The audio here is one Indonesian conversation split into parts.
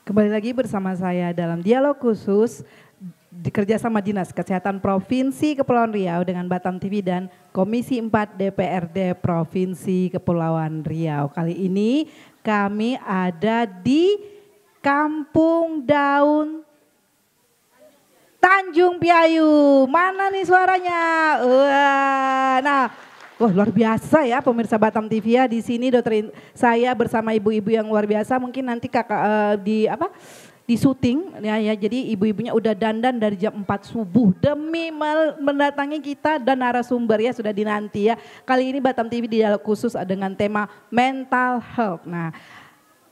Kembali lagi bersama saya dalam dialog khusus kerjasama Dinas Kesehatan Provinsi Kepulauan Riau dengan Batam TV dan Komisi 4 DPRD Provinsi Kepulauan Riau. Kali ini kami ada di Kampung Daun Tanjung Piayu. Mana nih suaranya? Wah, luar biasa ya pemirsa Batam TV ya. Di sini saya bersama ibu-ibu yang luar biasa. Mungkin nanti kakak di syuting ya. Jadi ibu-ibunya udah dandan dari jam 4 subuh demi mendatangi kita dan narasumber ya sudah dinanti ya. Kali ini Batam TV di dialog khusus dengan tema mental health. Nah,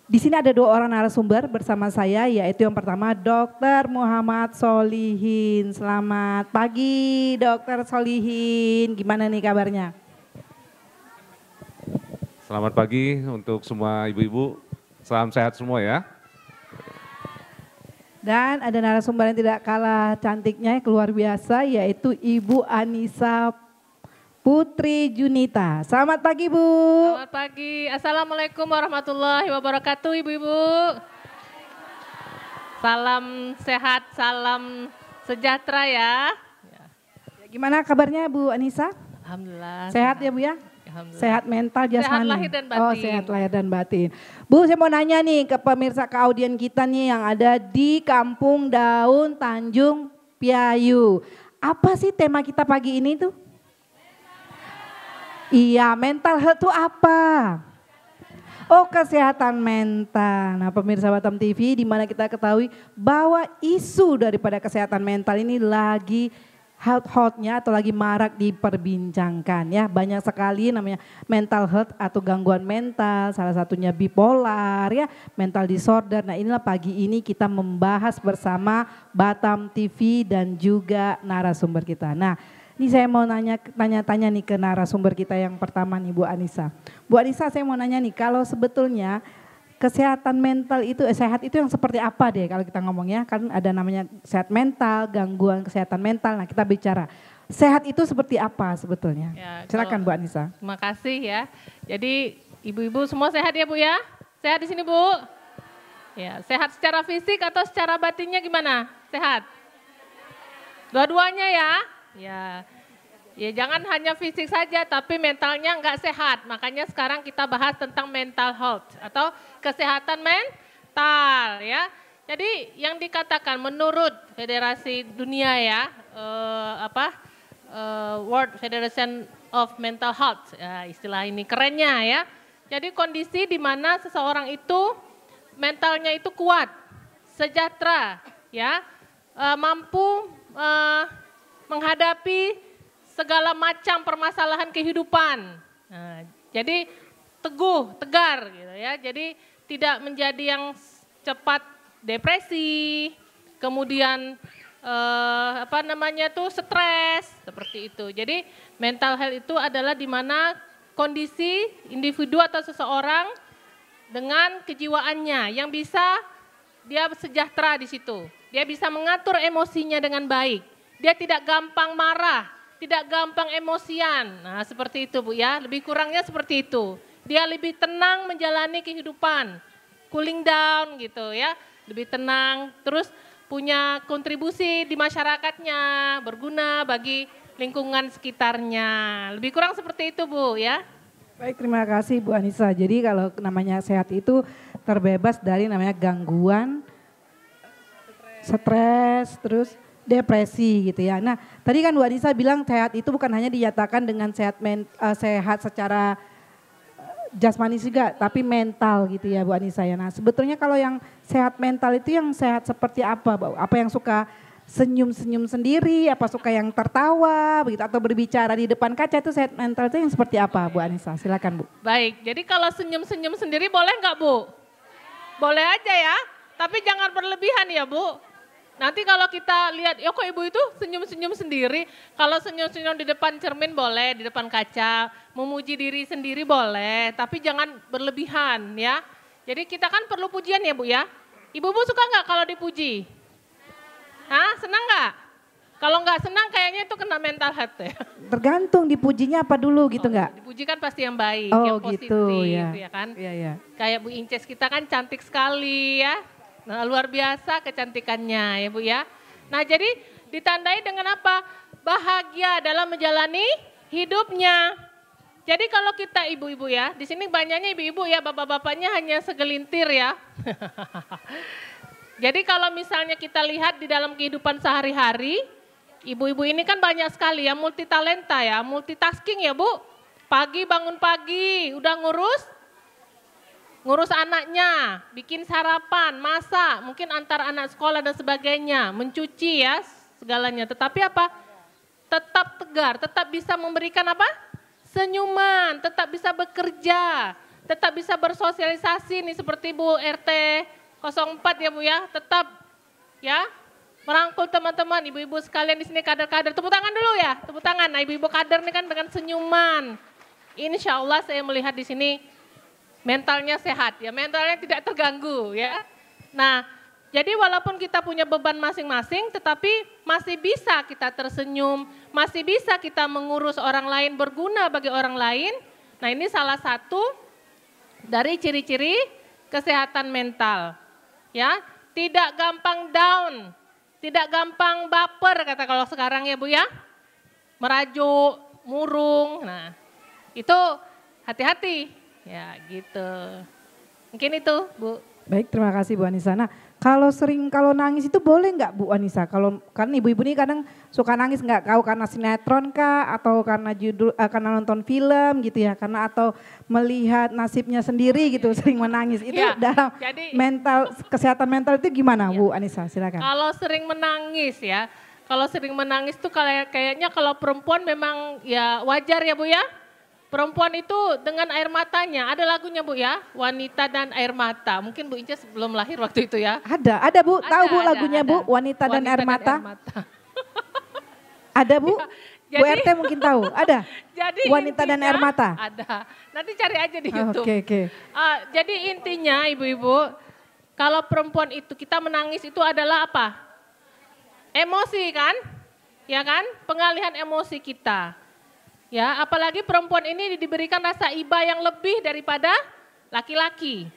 di sini ada 2 orang narasumber bersama saya, yaitu yang pertama Dr. Muhammad Solihin. Selamat pagi Dr. Solihin, gimana nih kabarnya? Selamat pagi untuk semua ibu-ibu, salam sehat semua ya. Dan ada narasumber yang tidak kalah cantiknya, yang luar biasa, yaitu Ibu Anissa Putri Junita. Selamat pagi Bu. Selamat pagi, Assalamualaikum warahmatullahi wabarakatuh ibu-ibu. Salam sehat, salam sejahtera ya. Gimana kabarnya Bu Anissa? Alhamdulillah. Sehat ya Bu ya? Sehat mental jasmani. Sehat lahir dan batin. Oh, sehat lahir dan batin. Bu, saya mau nanya nih ke pemirsa, ke audien kita nih yang ada di Kampung Daun Tanjung Piayu. Apa sih tema kita pagi ini tuh? Iya, mental health itu apa? Oh, kesehatan mental. Nah, pemirsa Batam TV, di mana kita ketahui bahwa isu daripada kesehatan mental ini lagi hot-hotnya atau lagi marak diperbincangkan ya. Banyak sekali namanya mental health atau gangguan mental, salah satunya bipolar ya, mental disorder. Nah, inilah pagi ini kita membahas bersama Batam TV dan juga narasumber kita. Nah, ini saya mau tanya-tanya nih ke narasumber kita yang pertama nih Bu Anissa. Bu Anissa, saya mau nanya nih, kalau sebetulnya kesehatan mental itu, sehat itu yang seperti apa deh kalau kita ngomongnya, kan ada namanya sehat mental, gangguan kesehatan mental. Nah, kita bicara sehat itu seperti apa sebetulnya? Ya, silakan Bu Anissa. Terima kasih ya. Jadi ibu-ibu semua sehat ya Bu ya? Sehat di sini Bu? Ya, sehat secara fisik atau secara batinnya gimana? Sehat? Dua-duanya ya? Ya jangan hanya fisik saja tapi mentalnya enggak sehat. Makanya sekarang kita bahas tentang mental health atau kesehatan mental ya. Jadi yang dikatakan menurut Federasi Dunia ya, World Federation of Mental Health, ya, istilah ini kerennya ya. Jadi kondisi di mana seseorang itu mentalnya itu kuat, sejahtera ya, mampu menghadapi segala macam permasalahan kehidupan. Nah, jadi teguh, tegar gitu ya. Jadi tidak menjadi yang cepat depresi, kemudian stres seperti itu. Jadi mental health itu adalah di mana kondisi individu atau seseorang dengan kejiwaannya yang bisa dia sejahtera di situ. Dia bisa mengatur emosinya dengan baik. Dia tidak gampang marah, tidak gampang emosian. Nah, seperti itu Bu ya, lebih kurangnya seperti itu. Dia lebih tenang menjalani kehidupan, cooling down gitu ya, lebih tenang, terus punya kontribusi di masyarakatnya, berguna bagi lingkungan sekitarnya. Lebih kurang seperti itu Bu ya. Baik, terima kasih Bu Anissa. Jadi kalau namanya sehat itu terbebas dari namanya gangguan, stres, terus depresi gitu ya. Nah, tadi kan Bu Anissa bilang sehat itu bukan hanya dinyatakan dengan sehat secara jasmani juga, tapi mental gitu ya Bu Anissa ya. Nah, sebetulnya kalau yang sehat mental itu yang sehat seperti apa, Bu? Apa yang suka senyum-senyum sendiri, apa suka yang tertawa begitu atau berbicara di depan kaca, itu sehat mental itu yang seperti apa Bu Anissa? Silakan Bu. Baik, jadi kalau senyum-senyum sendiri boleh nggak Bu? Boleh aja ya, tapi jangan berlebihan ya Bu. Nanti kalau kita lihat, ya kok ibu itu senyum-senyum sendiri. Kalau senyum-senyum di depan cermin boleh, di depan kaca. Memuji diri sendiri boleh, tapi jangan berlebihan ya. Jadi kita kan perlu pujian ya Bu ya. Ibu-ibu suka nggak kalau dipuji? Hah, senang nggak? Kalau nggak senang kayaknya itu kena mental health ya. Tergantung dipujinya apa dulu gitu nggak? Dipuji kan pasti yang baik, Oh yang positif gitu ya. ya kan. Iya, iya. Kayak Bu Inces kita kan cantik sekali ya. Nah, luar biasa kecantikannya ya Bu ya. Nah jadi ditandai dengan apa? Bahagia dalam menjalani hidupnya. Jadi kalau kita ibu-ibu ya, di sini banyaknya ibu-ibu ya, bapak-bapaknya hanya segelintir ya. Jadi kalau misalnya kita lihat di dalam kehidupan sehari-hari, ibu-ibu ini kan banyak sekali ya, multi talenta ya, multitasking ya Bu. Pagi bangun pagi, udah ngurus anaknya, bikin sarapan, masak, mungkin antar anak sekolah dan sebagainya, mencuci ya segalanya. Tetapi apa? Tetap tegar, tetap bisa memberikan apa? Senyuman, tetap bisa bekerja, tetap bisa bersosialisasi nih seperti Bu RT 04 ya Bu ya, tetap ya merangkul teman-teman, ibu-ibu sekalian di sini kader-kader. Tepuk tangan dulu ya, tepuk tangan. Nah ibu-ibu kader ini kan dengan senyuman. Insya Allah saya melihat di sini mentalnya sehat ya, mentalnya tidak terganggu ya. Nah, jadi walaupun kita punya beban masing-masing, tetapi masih bisa kita tersenyum, masih bisa kita mengurus orang lain, berguna bagi orang lain. Nah ini salah satu dari ciri-ciri kesehatan mental. Ya, tidak gampang down, tidak gampang baper kata kalau sekarang ya Bu ya. Merajuk, murung, nah itu hati-hati. Ya gitu. Mungkin itu Bu. Baik, terima kasih Bu Anissa. Nah, kalau nangis itu boleh nggak Bu Anissa? Kalau kan ibu-ibu ini kadang suka nangis nggak tahu karena sinetron kah atau karena karena nonton film gitu ya, karena atau melihat nasibnya sendiri gitu sering menangis. Itu Ya, dalam jadi kesehatan mental itu gimana ya, Bu Anissa? Silakan. kalau sering menangis ya, kalau sering menangis tuh kayaknya kalau perempuan memang ya wajar ya Bu ya. Perempuan itu dengan air matanya, ada lagunya Bu ya, Wanita dan Air Mata. Mungkin Bu Inces belum lahir waktu itu ya. Ada Bu, tahu Bu lagunya ada. Bu, Wanita dan Air Mata? Ada Bu? Jadi, Bu RT mungkin tahu, ada? Jadi Wanita dan Air Mata? Ada, nanti cari aja di YouTube. Oke. Jadi intinya ibu-ibu, kalau perempuan itu kita menangis itu adalah apa? Emosi kan? Ya kan? Pengalihan emosi kita. Ya, apalagi perempuan ini diberikan rasa iba yang lebih daripada laki-laki.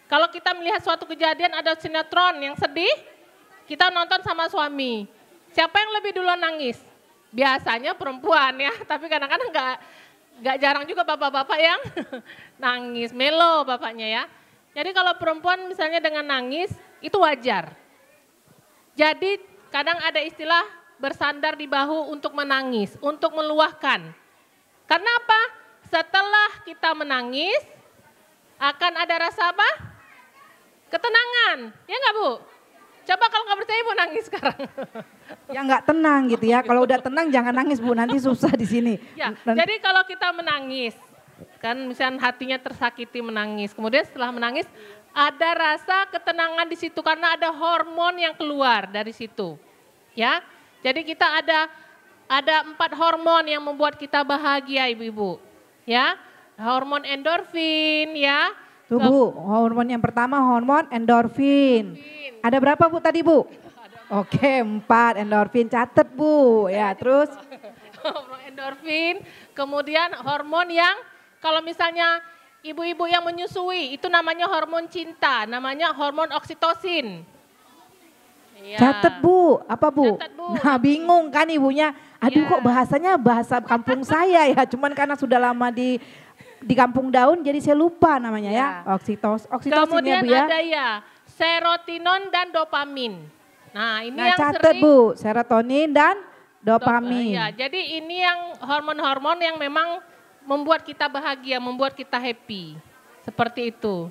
Kalau kita melihat suatu kejadian ada sinetron yang sedih, kita nonton sama suami. Siapa yang lebih duluan nangis? Biasanya perempuan ya, tapi kadang-kadang nggak jarang juga bapak-bapak yang nangis, melo bapaknya ya. Jadi kalau perempuan misalnya dengan nangis itu wajar. Jadi kadang ada istilah bersandar di bahu untuk menangis, untuk meluahkan. Karena apa? Setelah kita menangis, akan ada rasa apa? Ketenangan. Ya enggak Bu? Coba kalau nggak percaya Ibu nangis sekarang. Ya nggak tenang gitu ya, kalau udah tenang jangan nangis Bu, nanti susah di sini. Ya, jadi kalau kita menangis, kan misalnya hatinya tersakiti menangis, kemudian setelah menangis ada rasa ketenangan di situ karena ada hormon yang keluar dari situ. Ya, jadi kita ada 4 hormon yang membuat kita bahagia ibu-ibu. Ya, hormon endorfin ya. Tuh Bu, hormon yang pertama hormon endorfin. Ada berapa Bu tadi Bu? Oke, 4 endorfin, catet Bu. Ya, terus Hormon endorfin, kemudian hormon yang kalau misalnya ibu-ibu yang menyusui itu namanya hormon cinta, namanya hormon oksitosin. Ya. catet Bu, apa Bu? Catet, Bu. Nah bingung kan ibunya, aduh Ya. kok bahasanya bahasa kampung saya ya, cuman karena sudah lama di kampung daun jadi saya lupa namanya ya. Oksitosin Kemudian ya Bu ya. ada ya serotonin dan dopamin. Nah ini Nah yang catet sering Bu, serotonin dan dopamin. Ya, jadi ini yang hormon-hormon yang memang membuat kita bahagia, membuat kita happy. Seperti itu.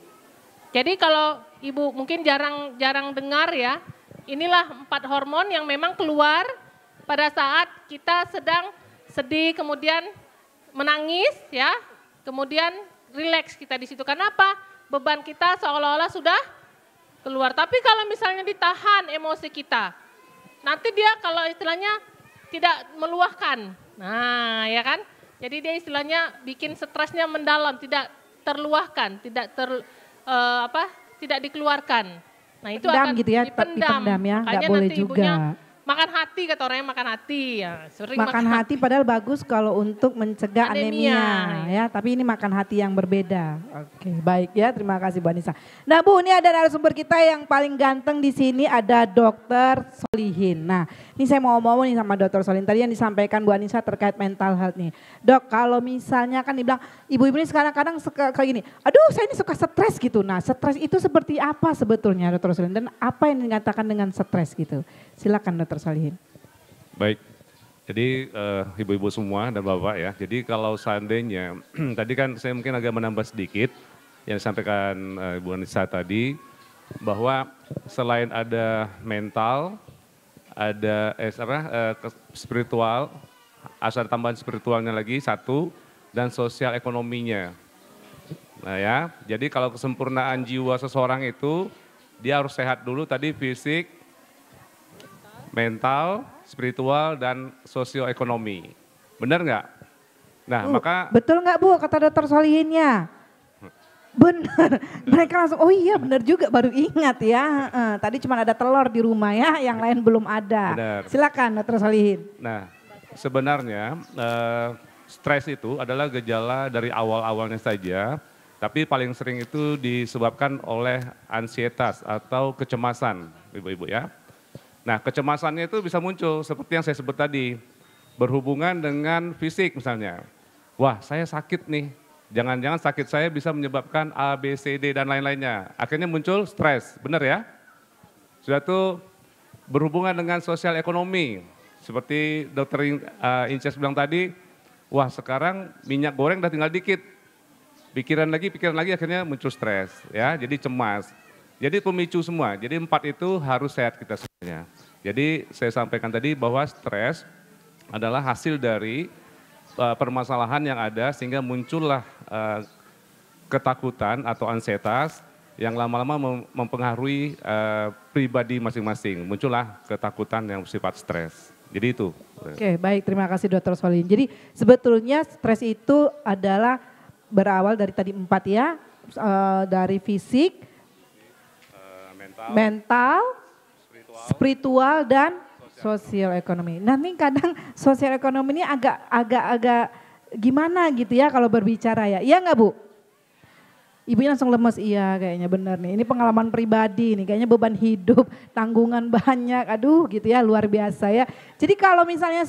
Jadi kalau Ibu mungkin jarang dengar ya, inilah 4 hormon yang memang keluar pada saat kita sedang sedih, kemudian menangis ya, kemudian rileks kita di situ. Karena apa? Beban kita seolah-olah sudah keluar. Tapi kalau misalnya ditahan emosi kita, nanti dia kalau istilahnya tidak meluahkan. Nah, ya kan? Jadi dia istilahnya bikin stresnya mendalam, tidak terluahkan, tidak dikeluarkan. Nah, itu Dipendam akan gitu ya, dipendam. dipendam ya, nggak Makanya boleh nanti juga. ibunya makan hati, kata orangnya makan hati ya. Sering Makan hati padahal bagus kalau untuk mencegah anemia, Anemia. ya, tapi ini makan hati yang berbeda. Oke, baik ya, terima kasih Bu Anissa. Nah Bu, ini ada narasumber kita yang paling ganteng di sini, ada Dokter Solihin. Nah, ini saya mau ngomong nih sama Dokter Solihin. Tadi yang disampaikan Bu Anissa terkait mental health nih. Dok, kalau misalnya kan dibilang ibu-ibu ini sekarang kadang kayak gini, aduh saya ini suka stres gitu. Nah, stres itu seperti apa sebetulnya Dokter Solihin, dan apa yang dikatakan dengan stres gitu? Silakan Dokter Solihin. Baik, jadi ibu-ibu semua dan bapak ya, jadi kalau seandainya, tadi kan saya mungkin agak menambah sedikit yang disampaikan Ibu Anissa tadi, bahwa selain ada mental, ada spiritual, ada tambahan spiritualnya lagi satu, dan sosial ekonominya. Nah ya, jadi kalau kesempurnaan jiwa seseorang itu, dia harus sehat dulu tadi fisik, mental, spiritual, dan sosioekonomi. Benar nggak? Nah, maka... Betul nggak Bu kata Dokter Solihinnya? Benar. Mereka langsung, oh iya benar juga, baru ingat ya. Tadi cuma ada telur di rumah ya, yang lain belum ada. Benar. Silakan Dokter Solihin. Nah, sebenarnya stres itu adalah gejala dari awal-awalnya saja, tapi paling sering itu disebabkan oleh ansietas atau kecemasan, ibu-ibu ya. Nah, kecemasannya itu bisa muncul seperti yang saya sebut tadi, berhubungan dengan fisik misalnya. Wah, saya sakit nih, jangan-jangan sakit saya bisa menyebabkan A, B, C, D, dan lain-lainnya. Akhirnya muncul stres, benar ya? Sudah tuh berhubungan dengan sosial ekonomi, seperti Dokter Inces bilang tadi, wah sekarang minyak goreng udah tinggal dikit, pikiran lagi, akhirnya muncul stres, ya, jadi cemas. Jadi pemicu semua, jadi 4 itu harus sehat kita semuanya. Jadi saya sampaikan tadi bahwa stres adalah hasil dari permasalahan yang ada sehingga muncullah ketakutan atau ansietas yang lama-lama mempengaruhi pribadi masing-masing. Muncullah ketakutan yang bersifat stres. Jadi itu. Oke, baik, terima kasih Dokter Solihin. Jadi sebetulnya stres itu adalah berawal dari tadi 4 ya, dari fisik, mental, spiritual, dan sosial ekonomi. Nah ini kadang sosial ekonomi ini agak gimana gitu ya kalau berbicara ya. Iya nggak Bu? Ibunya langsung lemes, iya kayaknya benar nih. Ini pengalaman pribadi nih, kayaknya beban hidup, tanggungan banyak, aduh gitu ya, luar biasa ya. Jadi kalau misalnya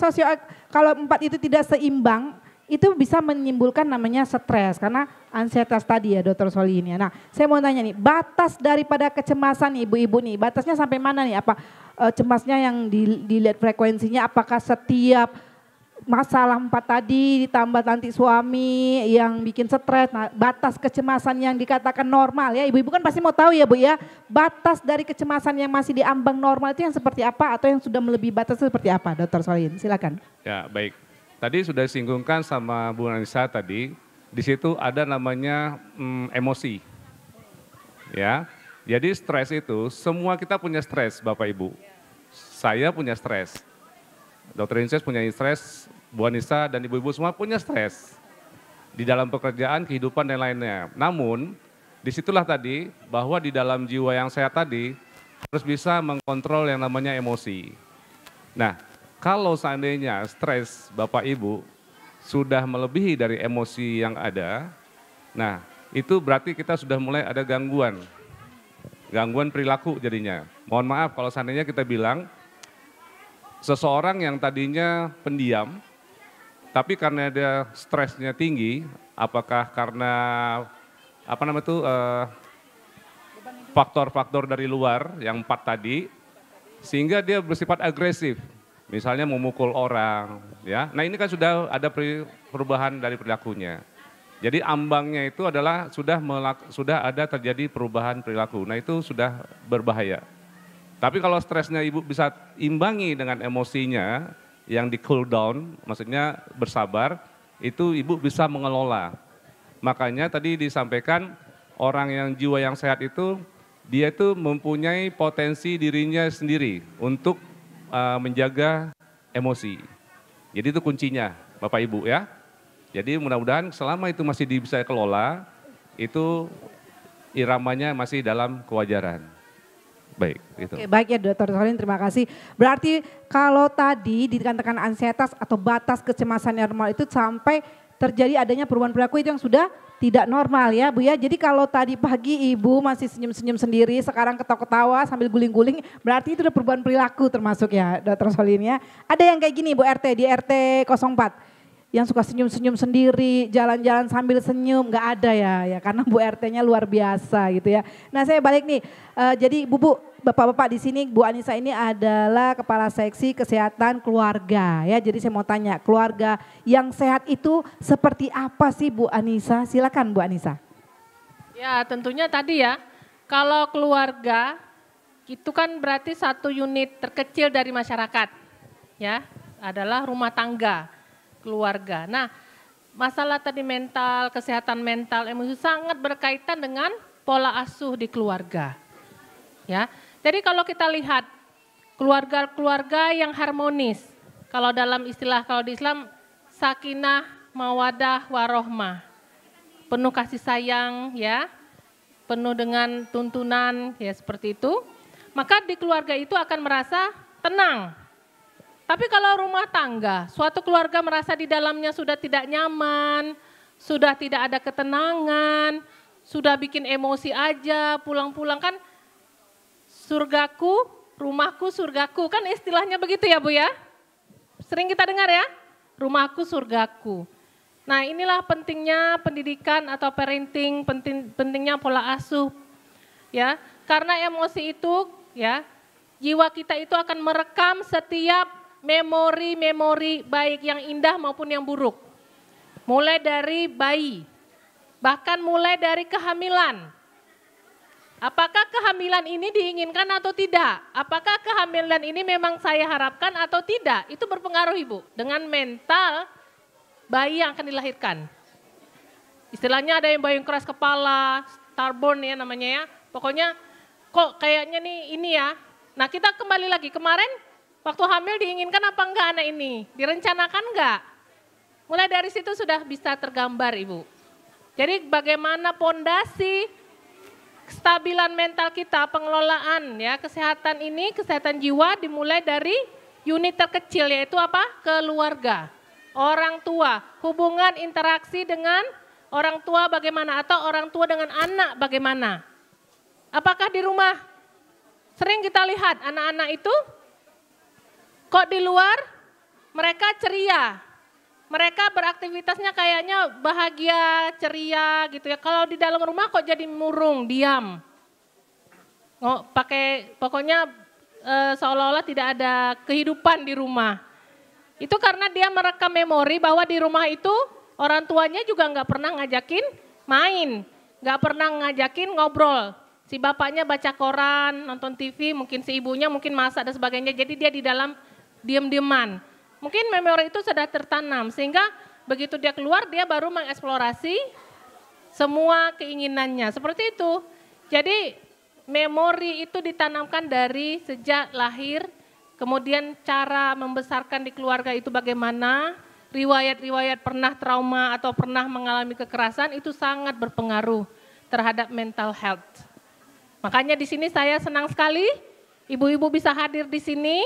kalau 4 itu tidak seimbang, itu bisa menimbulkan namanya stres karena ansietas tadi ya Dokter Solihin ya. Nah saya mau tanya nih, batas daripada kecemasan nih ibu-ibu nih, batasnya sampai mana nih? Apa cemasnya yang dilihat frekuensinya, apakah setiap masalah 4 tadi ditambah nanti suami yang bikin stres, nah batas kecemasan yang dikatakan normal ya, ibu-ibu kan pasti mau tahu ya Bu ya, batas dari kecemasan yang masih diambang normal itu yang seperti apa atau yang sudah melebihi batas itu seperti apa Dokter Solihin, silakan. Ya baik. Tadi sudah disinggungkan sama Bu Anissa tadi, di situ ada namanya emosi. Ya, jadi stres itu semua kita punya stres Bapak Ibu. Saya punya stres, Dokter Inces punya stres, Bu Anissa dan ibu-ibu semua punya stres. Di dalam pekerjaan, kehidupan dan lainnya. Namun, disitulah tadi bahwa di dalam jiwa yang sehat tadi harus bisa mengkontrol yang namanya emosi. Nah, kalau seandainya stres Bapak Ibu sudah melebihi dari emosi yang ada, nah itu berarti kita sudah mulai ada gangguan perilaku jadinya. Mohon maaf kalau seandainya kita bilang seseorang yang tadinya pendiam, tapi karena dia stresnya tinggi, apakah karena faktor-faktor dari luar yang 4 tadi, sehingga dia bersifat agresif. Misalnya memukul orang, ya. Nah ini kan sudah ada perubahan dari perilakunya. Jadi ambangnya itu adalah sudah ada terjadi perubahan perilaku. Nah itu sudah berbahaya. Tapi kalau stresnya ibu bisa imbangi dengan emosinya yang di cool down, maksudnya bersabar, itu ibu bisa mengelola. Makanya tadi disampaikan orang yang jiwa yang sehat itu, dia itu mempunyai potensi dirinya sendiri untuk menjaga emosi. Jadi itu kuncinya Bapak Ibu ya. Jadi mudah-mudahan selama itu masih bisa kelola, itu iramanya masih dalam kewajaran. Baik, itu. Oke, baik ya Dr. Solin, terima kasih. Berarti kalau tadi dikatakan ansietas atau batas kecemasan normal itu sampai terjadi adanya perubahan perilaku itu yang sudah tidak normal ya Bu ya. Jadi kalau tadi pagi Ibu masih senyum-senyum sendiri, sekarang ketawa-ketawa sambil guling-guling, berarti itu udah perubahan perilaku termasuk ya Dr. Solin ya. Ada yang kayak gini Bu RT, di RT 04. Yang suka senyum-senyum sendiri, jalan-jalan sambil senyum, nggak ada ya karena Bu RT-nya luar biasa gitu ya. Nah saya balik nih, jadi Bu, Bapak-bapak di sini Bu Anissa ini adalah Kepala Seksi Kesehatan Keluarga ya. Jadi saya mau tanya, keluarga yang sehat itu seperti apa sih Bu Anissa? Silakan Bu Anissa. Ya tentunya tadi ya, kalau keluarga itu kan berarti satu unit terkecil dari masyarakat ya, adalah rumah tangga. Keluarga. Nah, masalah tadi mental, kesehatan mental, emosi sangat berkaitan dengan pola asuh di keluarga. Ya. Jadi kalau kita lihat keluarga-keluarga yang harmonis, kalau dalam istilah kalau di Islam sakinah, mawadah, warohmah. Penuh kasih sayang ya, penuh dengan tuntunan ya seperti itu. Maka di keluarga itu akan merasa tenang. Tapi kalau rumah tangga, suatu keluarga merasa di dalamnya sudah tidak nyaman, sudah tidak ada ketenangan, sudah bikin emosi aja, pulang-pulang kan surgaku, rumahku, surgaku, kan istilahnya begitu ya Bu ya? Sering kita dengar ya, rumahku, surgaku. Nah inilah pentingnya pendidikan atau parenting, pentingnya pola asuh ya. Karena emosi itu ya, jiwa kita itu akan merekam setiap memori-memori baik yang indah maupun yang buruk. Mulai dari bayi, bahkan mulai dari kehamilan. Apakah kehamilan ini diinginkan atau tidak? Apakah kehamilan ini memang saya harapkan atau tidak? Itu berpengaruh Ibu dengan mental bayi yang akan dilahirkan. Istilahnya ada yang bayi yang keras kepala, starborn ya namanya ya. Pokoknya kok kayaknya nih ini ya. Nah kita kembali lagi kemarin waktu hamil diinginkan apa enggak anak ini? Direncanakan enggak? Mulai dari situ sudah bisa tergambar Ibu. Jadi bagaimana pondasi kestabilan mental kita, pengelolaan ya kesehatan ini, kesehatan jiwa dimulai dari unit terkecil yaitu apa? Keluarga, orang tua, hubungan interaksi dengan orang tua bagaimana atau orang tua dengan anak bagaimana. Apakah di rumah sering kita lihat anak-anak itu kok di luar mereka ceria, mereka beraktivitasnya kayaknya bahagia, ceria gitu ya. Kalau di dalam rumah kok jadi murung, diam. Pokoknya seolah-olah tidak ada kehidupan di rumah. Itu karena dia merekam memori bahwa di rumah itu orang tuanya juga nggak pernah ngajakin main, nggak pernah ngajakin ngobrol. Si bapaknya baca koran, nonton TV, mungkin si ibunya mungkin masak dan sebagainya. Jadi dia di dalam diam-diaman. Mungkin memori itu sudah tertanam sehingga begitu dia keluar dia baru mengeksplorasi semua keinginannya. Seperti itu. Jadi memori itu ditanamkan dari sejak lahir, kemudian cara membesarkan di keluarga itu bagaimana, riwayat-riwayat pernah trauma atau pernah mengalami kekerasan itu sangat berpengaruh terhadap mental health. Makanya di sini saya senang sekali ibu-ibu bisa hadir di sini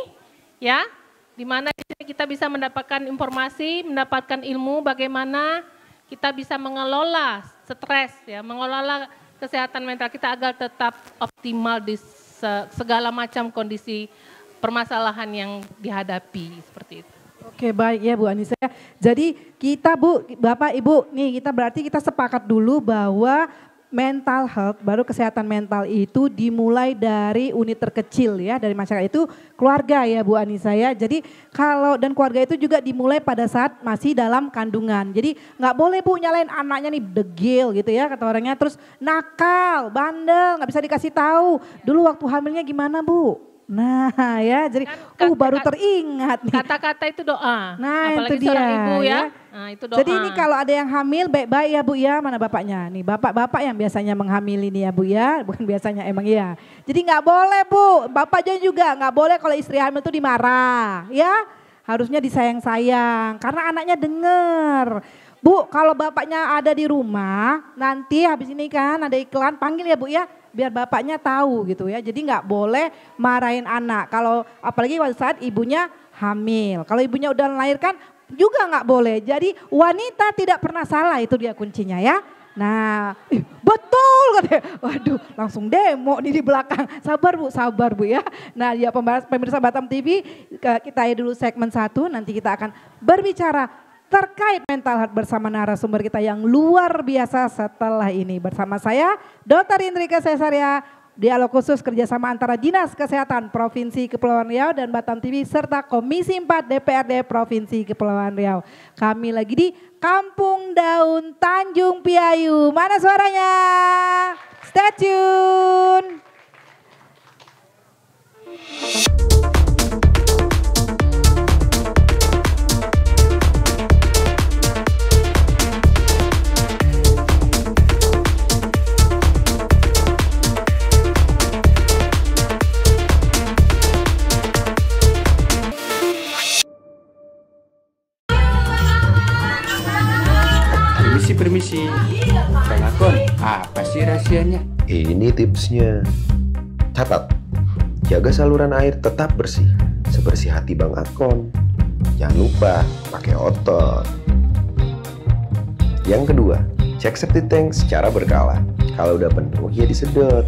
ya. Di mana di sini kita bisa mendapatkan informasi, mendapatkan ilmu bagaimana kita bisa mengelola stres ya, mengelola kesehatan mental kita agar tetap optimal di segala macam kondisi permasalahan yang dihadapi seperti itu. Oke baik ya Bu Anissa. Jadi kita Bu, Bapak Ibu nih kita berarti kita sepakat dulu bahwa mental health, baru kesehatan mental itu dimulai dari unit terkecil ya dari masyarakat itu keluarga ya Bu Anissa ya. Jadi kalau dan keluarga itu juga dimulai pada saat masih dalam kandungan. Jadi nggak boleh Bu nyalain anaknya nih degil gitu ya kata orangnya, terus nakal, bandel, nggak bisa dikasih tahu. Dulu waktu hamilnya gimana Bu? Nah ya, jadi Kan baru teringat nih. Kata-kata itu doa. Nah Apalagi itu dia seorang ibu ya. ya. Nah, itu doa. Jadi ini kalau ada yang hamil baik-baik ya Bu ya, mana bapaknya? Nih bapak-bapak yang biasanya menghamili nih ya Bu ya, bukan biasanya emang iya. Jadi nggak boleh Bu, bapaknya juga nggak boleh kalau istri hamil tuh dimarah ya. Harusnya disayang-sayang karena anaknya denger. Bu kalau bapaknya ada di rumah nanti habis ini kan ada iklan panggil ya Bu ya. Biar bapaknya tahu gitu ya. Jadi nggak boleh marahin anak. Kalau apalagi pada saat ibunya hamil. Kalau ibunya udah melahirkan juga nggak boleh. Jadi wanita tidak pernah salah, itu dia kuncinya ya. Nah betul katanya. Waduh langsung demo nih di belakang. Sabar Bu ya. Nah ya pemirsa Batam TV, kita dulu segmen 1, nanti kita akan berbicara terkait mental health bersama narasumber kita yang luar biasa setelah ini. Bersama saya Dr. Indrika Cesaria, dialog khusus kerjasama antara Dinas Kesehatan Provinsi Kepulauan Riau dan Batam TV serta Komisi 4 DPRD Provinsi Kepulauan Riau. Kami lagi di Kampung Daun Tanjung Piayu. Mana suaranya? Stay tune. Permisi, Bang Akon, apa sih rahasianya? Ini tipsnya. Catat, jaga saluran air tetap bersih, sebersih hati Bang Akon. Jangan lupa pakai otot. Yang kedua, cek septic tank secara berkala. Kalau udah penuh ya disedot.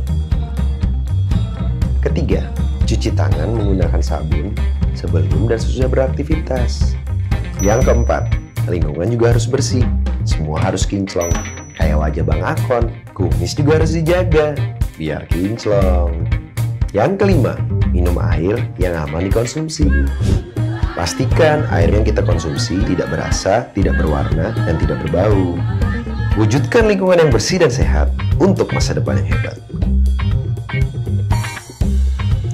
Ketiga, cuci tangan menggunakan sabun sebelum dan sesudah beraktivitas. Yang keempat, lingkungan juga harus bersih. Semua harus kinclong. Kayak wajah Bang Akon, kumis juga harus dijaga biar kinclong. Yang kelima, minum air yang aman dikonsumsi. Pastikan air yang kita konsumsi tidak berasa, tidak berwarna, dan tidak berbau. Wujudkan lingkungan yang bersih dan sehat untuk masa depan yang hebat.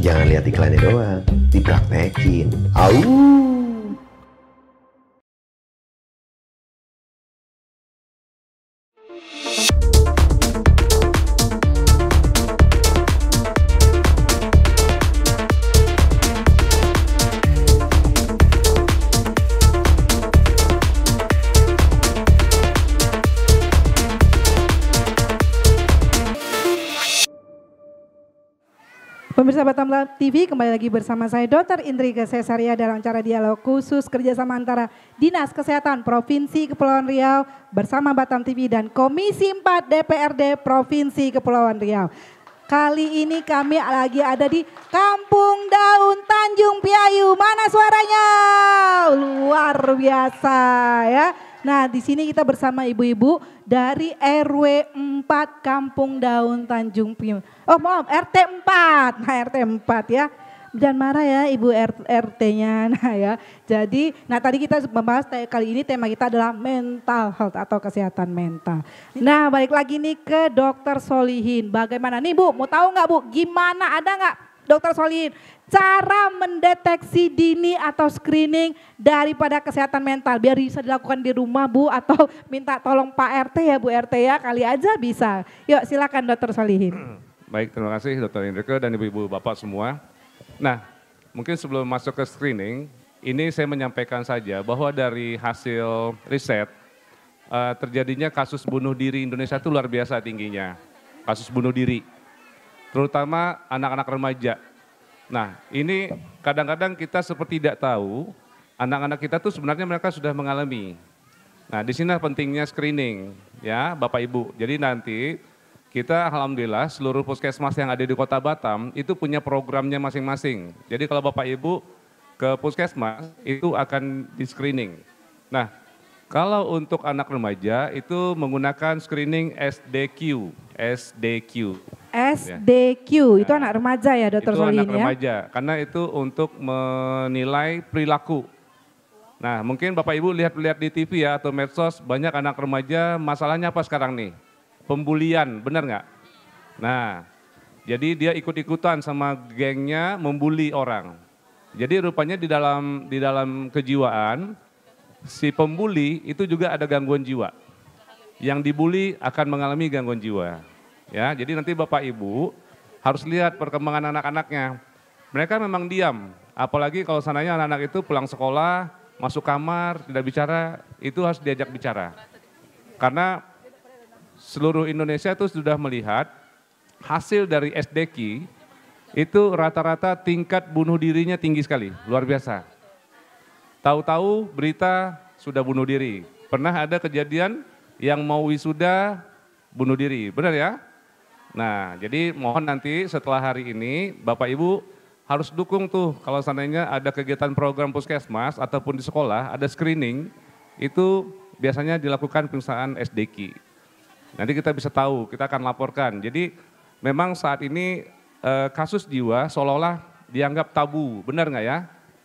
Jangan lihat iklannya doang, dipraktekin. Au! Pemirsa Batam TV, kembali lagi bersama saya Dr. Indrika Cesaria dalam acara dialog khusus kerjasama antara Dinas Kesehatan Provinsi Kepulauan Riau bersama Batam TV dan Komisi 4 DPRD Provinsi Kepulauan Riau. Kali ini kami lagi ada di Kampung Daun Tanjung Piayu. Mana suaranya? Luar biasa ya. Nah di sini kita bersama ibu-ibu dari RW 4 Kampung Daun Tanjung Piayu. Oh maaf RT 4, nah RT 4 ya. Jangan marah ya ibu RT-nya. Nah ya, jadi tadi kita membahas kali ini tema kita adalah mental health atau kesehatan mental. Nah balik lagi nih ke Dokter Solihin. Bagaimana nih Bu, mau tahu nggak Bu, gimana ada nggak Dokter Solihin cara mendeteksi dini atau screening daripada kesehatan mental biar bisa dilakukan di rumah Bu atau minta tolong Pak RT ya Bu RT ya, kali aja bisa. Yuk silakan Dokter Solihin. Baik, terima kasih Dr. Indrika dan ibu-ibu bapak semua. Nah, mungkin sebelum masuk ke screening, ini saya menyampaikan saja bahwa dari hasil riset, terjadinya kasus bunuh diri Indonesia itu luar biasa tingginya. Kasus bunuh diri, terutama anak-anak remaja. Nah, ini kadang-kadang kita seperti tidak tahu, anak-anak kita tuh sebenarnya mereka sudah mengalami. Nah, di sini pentingnya screening, ya Bapak Ibu. Jadi nanti kita alhamdulillah seluruh puskesmas yang ada di Kota Batam itu punya programnya masing-masing. Jadi kalau Bapak Ibu ke puskesmas itu akan di screening. Nah kalau untuk anak remaja itu menggunakan screening SDQ. SDQ itu anak remaja ya Dokter Solihin ya? Itu anak remaja karena itu untuk menilai perilaku. Nah mungkin Bapak Ibu lihat-lihat di TV ya atau medsos banyak anak remaja masalahnya apa sekarang nih? Pembulian, benar nggak? Nah, Jadi dia ikut-ikutan sama gengnya membuli orang. Jadi rupanya di dalam kejiwaan si pembuli itu juga ada gangguan jiwa. Yang dibuli akan mengalami gangguan jiwa. Ya, jadi nanti Bapak Ibu harus lihat perkembangan anak-anaknya. Mereka memang diam, apalagi kalau seandainya anak-anak itu pulang sekolah, masuk kamar, tidak bicara, itu harus diajak bicara. Karena seluruh Indonesia itu sudah melihat hasil dari SDQ itu rata-rata tingkat bunuh dirinya tinggi sekali, luar biasa. Tahu-tahu berita sudah bunuh diri. Pernah ada kejadian yang mau wisuda bunuh diri, benar ya? Nah, jadi mohon nanti setelah hari ini Bapak Ibu harus dukung tuh kalau seandainya ada kegiatan program puskesmas ataupun di sekolah ada screening, itu biasanya dilakukan pemeriksaan SDQ. Nanti kita bisa tahu, kita akan laporkan. Jadi memang saat ini kasus jiwa seolah-olah dianggap tabu, benar nggak ya?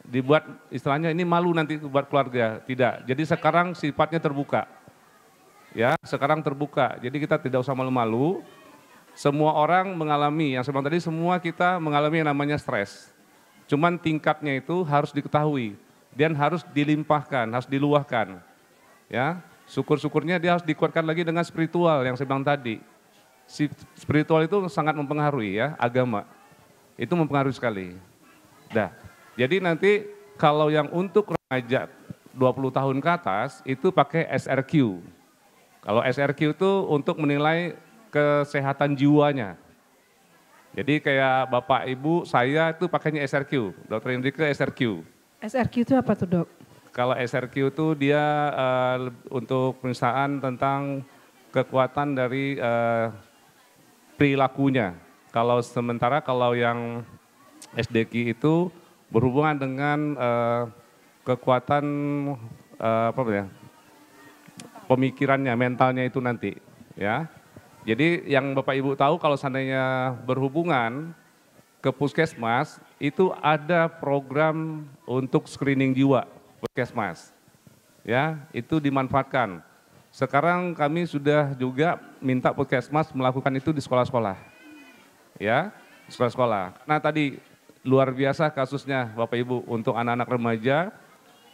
Dibuat istilahnya ini malu nanti buat keluarga, tidak. Jadi sekarang sifatnya terbuka, ya sekarang terbuka. Jadi kita tidak usah malu-malu. Semua orang mengalami, yang saya bilang tadi semua kita mengalami yang namanya stres. Cuman tingkatnya itu harus diketahui dan harus dilimpahkan, harus diluahkan. Ya, syukur-syukurnya dia harus dikuatkan lagi dengan spiritual yang saya bilang tadi. Spiritual itu sangat mempengaruhi ya, agama. Itu mempengaruhi sekali. Nah, jadi nanti kalau yang untuk remaja 20 tahun ke atas itu pakai SRQ. Kalau SRQ itu untuk menilai kesehatan jiwanya. Jadi kayak Bapak Ibu saya itu pakainya SRQ, Dr. Indrike SRQ. SRQ itu apa tuh dok? Kalau SRQ itu dia untuk pemeriksaan tentang kekuatan dari perilakunya. Kalau sementara kalau yang SDQ itu berhubungan dengan kekuatan pemikirannya, mentalnya itu nanti, ya. Jadi yang Bapak Ibu tahu kalau seandainya berhubungan ke puskesmas itu ada program untuk screening jiwa puskesmas, ya itu dimanfaatkan. Sekarang kami sudah juga minta puskesmas melakukan itu di sekolah-sekolah, ya sekolah-sekolah. Nah tadi luar biasa kasusnya Bapak Ibu untuk anak-anak remaja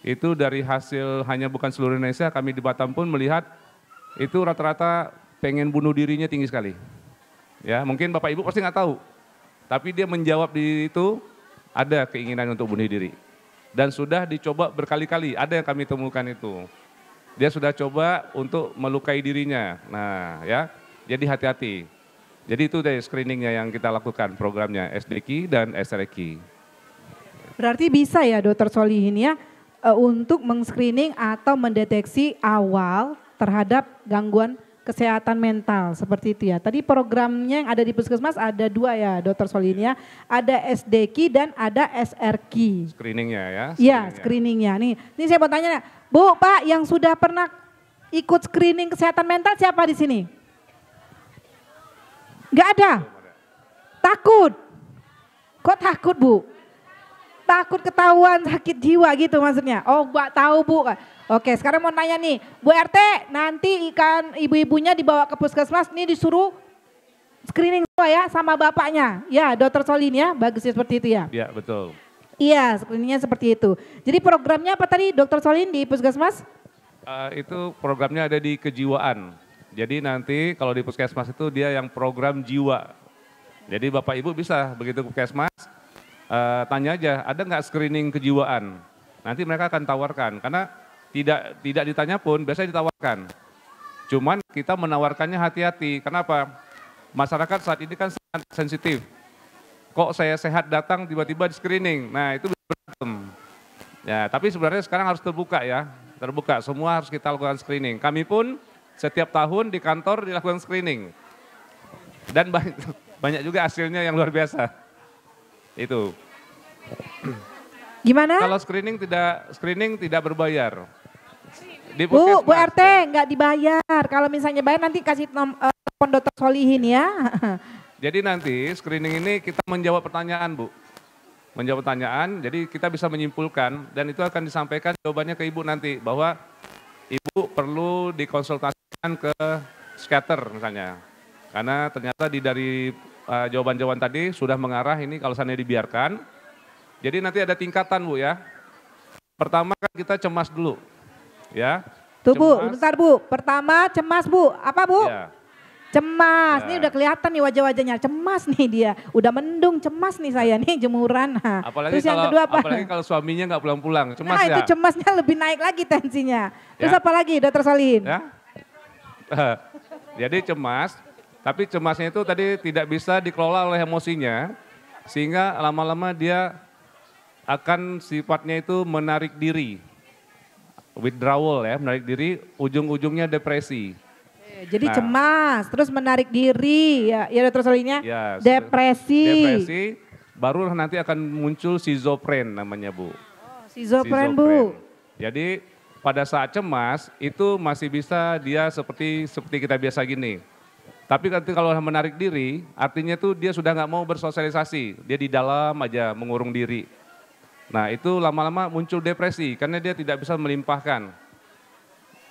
itu dari hasil hanya bukan seluruh Indonesia, kami di Batam pun melihat itu rata-rata pengen bunuh dirinya tinggi sekali. Ya mungkin Bapak Ibu pasti nggak tahu, tapi dia menjawab di itu ada keinginan untuk bunuh diri dan sudah dicoba berkali-kali. Ada yang kami temukan itu. Dia sudah coba untuk melukai dirinya. Nah ya, jadi hati-hati. Jadi itu dari screeningnya yang kita lakukan programnya SDQ dan SRQ. Berarti bisa ya Dr. Solihin ya untuk meng-screening atau mendeteksi awal terhadap gangguan kesehatan mental seperti itu ya. Tadi programnya yang ada di puskesmas ada dua ya Dr. Solihin ya. Ada SDQ dan ada SRQ. Screeningnya ya. Iya screeningnya. Nih saya mau tanya Bu, Pak yang sudah pernah ikut screening kesehatan mental siapa di sini? Enggak ada? Takut? Kok takut Bu? Takut ketahuan sakit jiwa gitu maksudnya? Oh Mbak tahu Bu. Oke sekarang mau nanya nih, Bu RT nanti ikan ibu-ibunya dibawa ke puskesmas nih disuruh screening semua ya sama bapaknya. Ya Dr. Solihin ya, bagus ya seperti itu ya? Iya betul. Iya screeningnya seperti itu. Jadi programnya apa tadi Dr. Solihin di puskesmas? Itu programnya ada di kejiwaan. Jadi nanti kalau di puskesmas itu dia yang program jiwa. Jadi Bapak Ibu bisa begitu ke puskesmas, tanya aja ada nggak screening kejiwaan. Nanti mereka akan tawarkan karena tidak ditanya pun biasanya ditawarkan. Cuman kita menawarkannya hati-hati. Kenapa? Masyarakat saat ini kan sangat sensitif. Kok saya sehat datang tiba-tiba di screening. Nah itu berantem. Ya, tapi sebenarnya sekarang harus terbuka ya. Terbuka, semua harus kita lakukan screening. Kami pun setiap tahun di kantor dilakukan screening. Dan banyak juga hasilnya yang luar biasa. Itu. Gimana? Kalau screening tidak berbayar. Di Bu puskesmas, RT nggak dibayar. Kalau misalnya bayar nanti kasih telepon Dr. Solihin ya. Jadi nanti screening ini kita menjawab pertanyaan Bu. Menjawab pertanyaan, jadi kita bisa menyimpulkan dan itu akan disampaikan jawabannya ke Ibu nanti. Bahwa Ibu perlu dikonsultasikan ke psikiater misalnya. Karena ternyata dari jawaban-jawaban tadi sudah mengarah ini kalau seandainya dibiarkan. Jadi nanti ada tingkatan Bu ya. Pertama kan kita cemas dulu ya. Tuh Bu, Cemas. bentar Bu. Pertama cemas Bu. Apa Bu? Ya. Cemas. Ya. Nih udah kelihatan nih wajah-wajahnya. Cemas nih dia. Udah mendung cemas nih saya nih jemuran. Nah, Apalagi terus yang kalau, kedua apa? apalagi kalau suaminya nggak pulang-pulang, cemas Nah ya. itu cemasnya lebih naik lagi tensinya. Terus Ya. apa lagi Dokter Solihin? Ya. Jadi cemas, tapi cemasnya itu tadi tidak bisa dikelola oleh emosinya, sehingga lama-lama dia akan sifatnya itu menarik diri. Withdrawal ya, menarik diri, ujung-ujungnya depresi. Jadi Nah. cemas, terus menarik diri, ya Dokter Solihinnya. Ya, Depresi. Depresi, baru nanti akan muncul schizophren namanya Bu. Schizophren Bu. Jadi pada saat cemas itu masih bisa dia seperti kita biasa gini. Tapi nanti kalau menarik diri, artinya tuh dia sudah nggak mau bersosialisasi, dia di dalam aja mengurung diri. Nah itu lama-lama muncul depresi karena dia tidak bisa melimpahkan.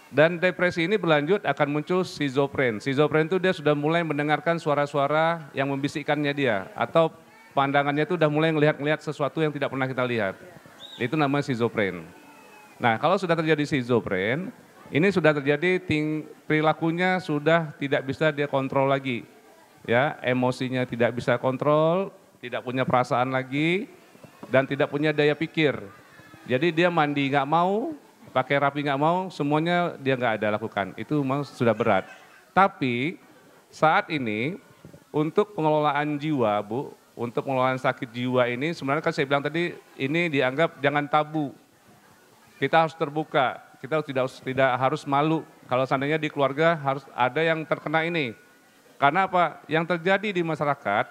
Dan depresi ini berlanjut akan muncul schizophren. Schizophren itu dia sudah mulai mendengarkan suara-suara yang membisikkannya dia. Atau pandangannya itu sudah mulai ngelihat sesuatu yang tidak pernah kita lihat. Itu namanya schizophren. Nah kalau sudah terjadi schizophren, ini sudah terjadi perilakunya sudah tidak bisa dia kontrol lagi. Ya, emosinya tidak bisa kontrol, tidak punya perasaan lagi, dan tidak punya daya pikir. Jadi dia mandi nggak mau, pakai rapi nggak mau, semuanya dia nggak ada lakukan. Itu memang sudah berat. Tapi saat ini untuk pengelolaan jiwa Bu, untuk pengelolaan sakit jiwa ini sebenarnya kan saya bilang tadi ini dianggap jangan tabu. Kita harus terbuka, kita tidak harus malu. Kalau seandainya di keluarga harus ada yang terkena ini. Karena apa? Yang terjadi di masyarakat,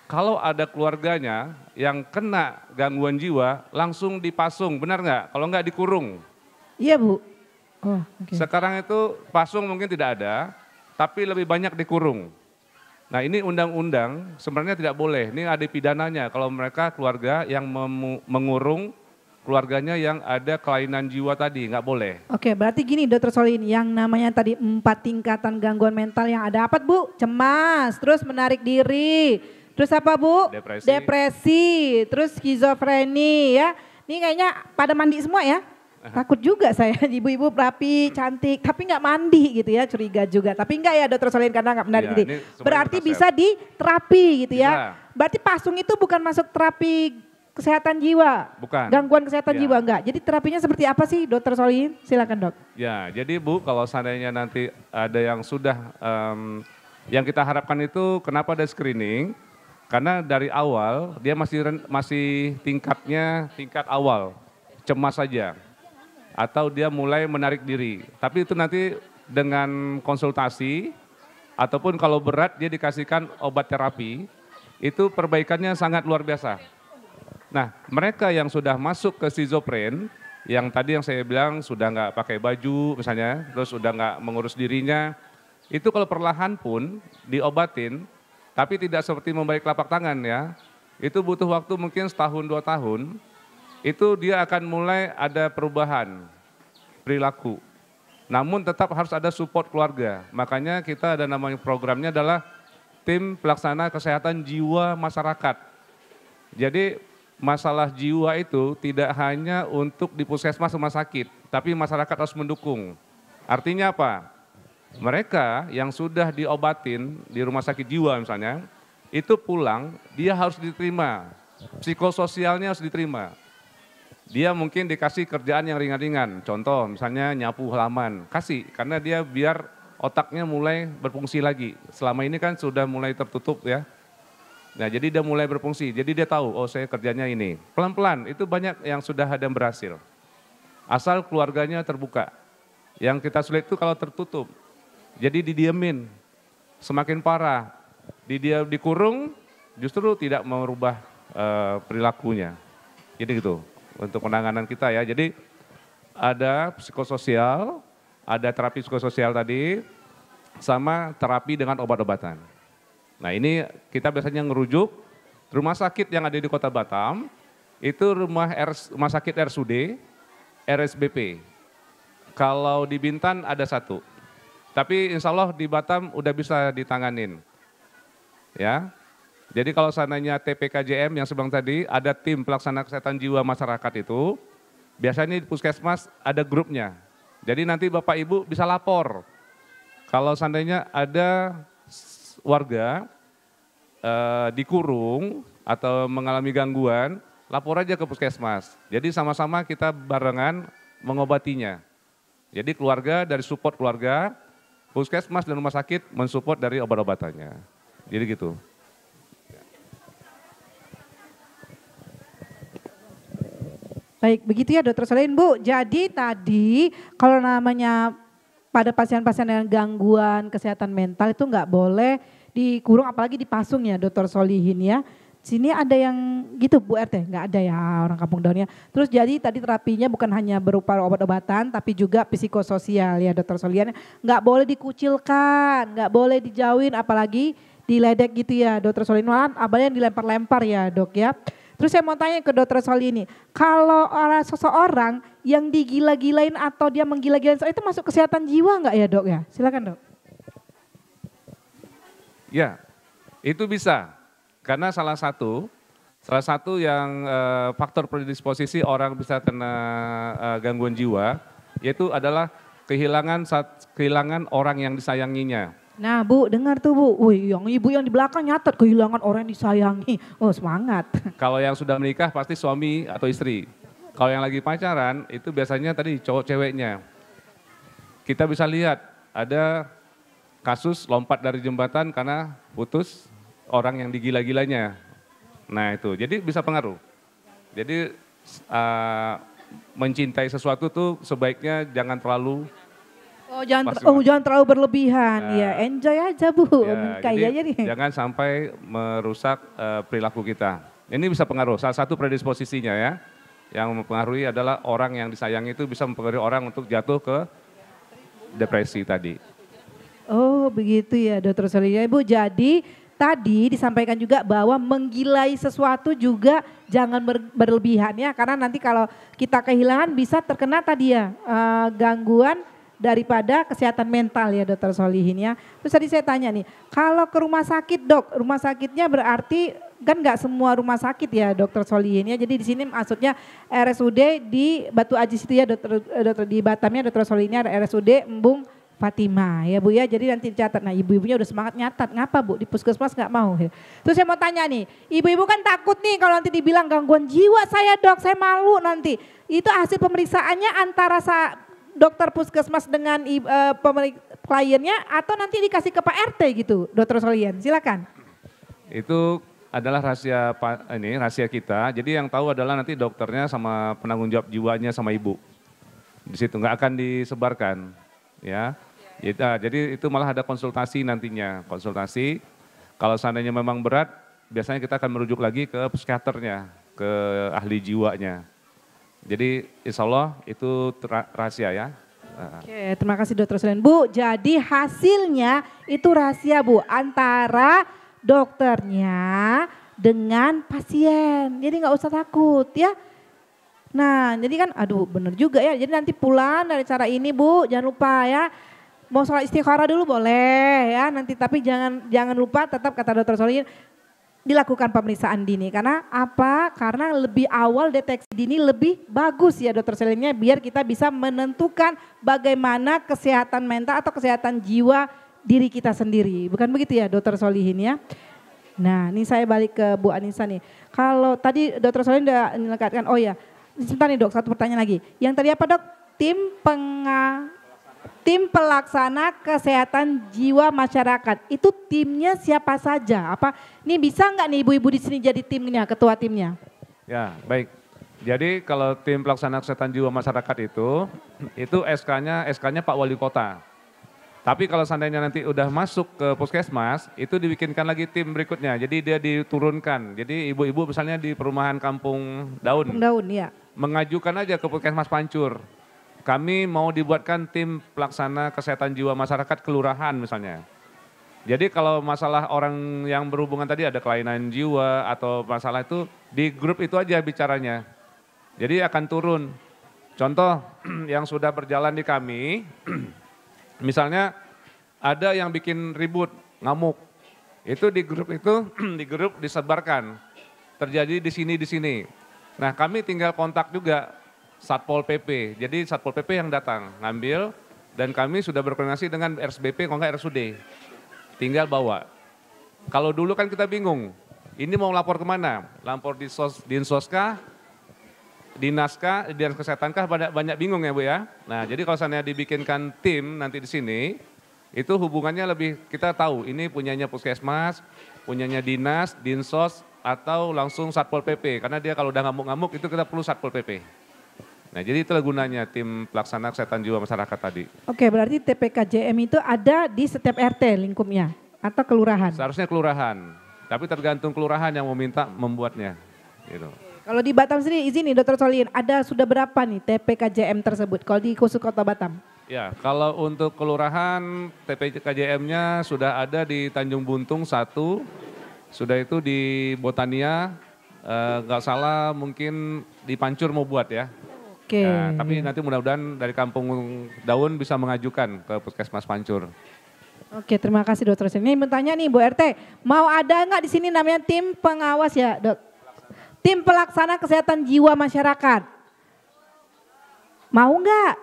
kalau ada keluarganya yang kena gangguan jiwa, langsung dipasung, benar nggak? Kalau nggak dikurung. Iya Bu. Oh, oke. Sekarang itu pasung mungkin tidak ada, tapi lebih banyak dikurung. Nah ini undang-undang sebenarnya tidak boleh, ini ada pidananya kalau mereka keluarga yang mengurung keluarganya yang ada kelainan jiwa tadi, nggak boleh. Oke, berarti gini Dokter Solihin, yang namanya tadi 4 tingkatan gangguan mental yang ada apa Bu? Cemas, terus menarik diri, terus apa Bu? Depresi. Terus skizofreni ya. Ini kayaknya pada mandi semua ya? Takut juga saya, ibu-ibu rapi, cantik, tapi nggak mandi gitu ya, curiga juga. Tapi enggak ya Dokter Solihin karena nggak menarik Iya, diri. ini sebenarnya Berarti resep. bisa diterapi gitu ya. Bisa. Berarti pasung itu bukan masuk terapi kesehatan jiwa, Bukan. gangguan kesehatan Ya. jiwa enggak. Jadi terapinya seperti apa sih Dokter Solihin? Silakan Dok. Ya, jadi Bu, kalau seandainya nanti ada yang sudah, yang kita harapkan itu kenapa ada screening? Karena dari awal dia masih tingkat awal, cemas saja. Atau dia mulai menarik diri. Tapi itu nanti dengan konsultasi, ataupun kalau berat dia dikasihkan obat terapi, itu perbaikannya sangat luar biasa. Nah, mereka yang sudah masuk ke schizophren, yang tadi yang saya bilang sudah nggak pakai baju misalnya, terus sudah nggak mengurus dirinya, itu kalau perlahan pun diobatin, tapi tidak seperti membalik telapak tangan ya, itu butuh waktu mungkin 1-2 tahun, itu dia akan mulai ada perubahan perilaku. Namun tetap harus ada support keluarga, makanya kita ada namanya programnya adalah Tim Pelaksana Kesehatan Jiwa Masyarakat. Jadi masalah jiwa itu tidak hanya untuk di puskesmas rumah sakit, tapi masyarakat harus mendukung. Artinya apa? Mereka yang sudah diobatin di rumah sakit jiwa misalnya, itu pulang dia harus diterima, psikososialnya harus diterima. Dia mungkin dikasih kerjaan yang ringan-ringan, contoh misalnya nyapu halaman, kasih karena dia biar otaknya mulai berfungsi lagi. Selama ini kan sudah mulai tertutup ya. Nah jadi dia mulai berfungsi, jadi dia tahu, oh saya kerjanya ini. Pelan-pelan, itu banyak yang sudah ada yang berhasil. Asal keluarganya terbuka. Yang kita sulit itu kalau tertutup. Jadi didiemin, semakin parah. Dikurung, justru tidak merubah perilakunya. Jadi gitu, untuk penanganan kita ya. Jadi ada psikososial, ada terapi psikososial tadi, sama terapi dengan obat-obatan. Nah ini kita biasanya ngerujuk rumah sakit yang ada di Kota Batam, itu rumah sakit RSUD, RSBP. Kalau di Bintan ada 1, tapi insya Allah di Batam udah bisa ditanganin. Ya, Jadi kalau seandainya TPKJM yang sebelum tadi ada tim pelaksana kesehatan jiwa masyarakat itu, biasanya di puskesmas ada grupnya. Jadi nanti Bapak Ibu bisa lapor. Kalau seandainya ada warga dikurung atau mengalami gangguan, lapor aja ke puskesmas. Jadi sama-sama kita barengan mengobatinya. Jadi keluarga dari support keluarga, puskesmas dan rumah sakit mensupport dari obat-obatannya. Jadi gitu. Baik, begitu ya Dokter Solihin Bu. Jadi tadi kalau namanya pada pasien-pasien dengan gangguan kesehatan mental itu nggak boleh dikurung apalagi dipasung ya Dokter Solihin ya. Sini ada yang gitu Bu RT? Nggak ada ya orang kampung daunnya. Terus jadi tadi terapinya bukan hanya berupa obat-obatan tapi juga psikososial ya Dokter Solihin. Nggak boleh dikucilkan, nggak boleh dijauhin apalagi diledek gitu ya Dokter Solihin. Malah abang yang dilempar-lempar ya Dok ya. Terus saya mau tanya ke Dokter Solihin ini, kalau orang seseorang yang digila-gilain atau dia menggila-gilain itu masuk kesehatan jiwa nggak ya Dok ya? Silakan Dok. Ya, itu bisa. Karena salah satu yang faktor predisposisi orang bisa kena gangguan jiwa, yaitu adalah kehilangan orang yang disayanginya. Nah Bu, dengar tuh Bu, wih yang ibu yang di belakang nyatet kehilangan orang yang disayangi. Oh semangat. Kalau yang sudah menikah pasti suami atau istri. Kalau yang lagi pacaran itu biasanya tadi cowok ceweknya. Kita bisa lihat ada kasus lompat dari jembatan karena putus orang yang digila-gilanya. Nah itu, jadi bisa pengaruh. Jadi mencintai sesuatu tuh sebaiknya jangan terlalu jangan terlalu berlebihan. Ya, enjoy aja Bu. Jadi jangan sampai merusak perilaku kita. Ini bisa pengaruh. Salah satu predisposisinya ya, yang mempengaruhi adalah orang yang disayangi itu bisa mempengaruhi orang untuk jatuh ke depresi tadi. Oh begitu ya Dokter Solihin. Bu jadi tadi disampaikan juga bahwa menggilai sesuatu juga jangan berlebihan ya. Karena nanti kalau kita kehilangan bisa terkena tadi ya gangguan daripada kesehatan mental ya Dokter Solihin ya. Terus tadi saya tanya nih, kalau ke rumah sakit Dok, rumah sakitnya berarti kan nggak semua rumah sakit ya Dokter Solihin ya. Jadi di sini maksudnya RSUD di Batu Ajis itu ya Dokter di Batamnya Dokter Solihinnya ada RSUD Embung Fatimah ya Bu ya. Jadi nanti dicatat. Nah ibu-ibunya udah semangat nyatat. Ngapa Bu di puskesmas nggak mau ya. Terus saya mau tanya nih, ibu-ibu kan takut nih kalau nanti dibilang gangguan jiwa saya Dok, saya malu nanti. Itu hasil pemeriksaannya antara dokter puskesmas dengan kliennya atau nanti dikasih ke Pak RT gitu, Dokter Solihin, silakan. Itu adalah rahasia kita. Jadi yang tahu adalah nanti dokternya sama penanggung jawab jiwanya sama ibu. Di situ nggak akan disebarkan, ya. Jadi itu malah ada konsultasi nantinya, konsultasi. Kalau seandainya memang berat, biasanya kita akan merujuk lagi ke psikiaternya, ke ahli jiwanya. Jadi insya Allah itu rahasia ya. Oke, terima kasih Dokter Solihin. Bu, jadi hasilnya itu rahasia Bu antara dokternya dengan pasien. Jadi nggak usah takut ya. Nah jadi kan aduh bener juga ya. Jadi nanti pulang dari cara ini Bu jangan lupa ya. Mau sholat istikharah dulu boleh ya nanti tapi jangan lupa tetap kata Dokter Solihin dilakukan pemeriksaan dini. Karena apa? Karena lebih awal deteksi dini lebih bagus ya Dokter Solihinnya biar kita bisa menentukan bagaimana kesehatan mental atau kesehatan jiwa diri kita sendiri. Bukan begitu ya Dokter Solihin ya? Nah ini saya balik ke Bu Anissa nih. Kalau tadi Dokter Solihin udah menyelesaikan, oh ya sebentar nih Dok, satu pertanyaan lagi. Yang tadi apa Dok? Tim pelaksana kesehatan jiwa masyarakat, itu timnya siapa saja? Apa ini bisa nggak nih ibu-ibu di sini jadi timnya, ketua timnya? Ya baik, jadi kalau tim pelaksana kesehatan jiwa masyarakat itu SK-nya Pak Wali Kota. Tapi kalau seandainya nanti udah masuk ke puskesmas, itu dibikinkan lagi tim berikutnya, jadi dia diturunkan. Jadi ibu-ibu misalnya di perumahan Kampung Daun. Ya. Mengajukan aja ke puskesmas Pancur. Kami mau dibuatkan tim pelaksana kesehatan jiwa masyarakat kelurahan misalnya. Jadi kalau masalah orang yang berhubungan tadi ada kelainan jiwa atau masalah itu di grup itu aja bicaranya. Jadi akan turun. Contoh yang sudah berjalan di kami, misalnya ada yang bikin ribut, ngamuk. Itu di grup itu di grup disebarkan. Terjadi di sini. Nah, kami tinggal kontak juga Satpol PP. Jadi Satpol PP yang datang ngambil dan kami sudah berkoordinasi dengan RSBP kalau nggak RSUD. Tinggal bawa. Kalau dulu kan kita bingung. Ini mau lapor kemana? Lapor di Dinsos kah? Dinas Kesehatan kah? Banyak bingung ya Bu ya. Nah, jadi kalau seandainya dibikinkan tim nanti di sini, itu hubungannya lebih kita tahu ini punyanya Puskesmas, punyanya Dinas, Dinsos, atau langsung Satpol PP. Karena dia kalau udah ngamuk-ngamuk itu kita perlu Satpol PP. Nah, jadi itulah gunanya tim pelaksana kesehatan jiwa masyarakat tadi. Oke, berarti TPKJM itu ada di setiap RT lingkupnya atau kelurahan? Seharusnya kelurahan, tapi tergantung kelurahan yang meminta membuatnya. Gitu. Kalau di Batam sendiri, izin nih Dr. Solihin, ada sudah berapa nih TPKJM tersebut kalau di khusus Kota Batam? Ya, kalau untuk kelurahan TPKJM-nya sudah ada di Tanjung Buntung 1, sudah itu di Botania, nggak salah mungkin di Pancur mau buat ya. Oke. Nah, tapi nanti mudah-mudahan dari Kampung Daun bisa mengajukan ke Puskesmas Pancur. Oke, terima kasih Dr. Solihin. Ini bertanya nih Bu RT, mau ada nggak di sini namanya tim pengawas ya Dok? Tim pelaksana kesehatan jiwa masyarakat. Mau nggak?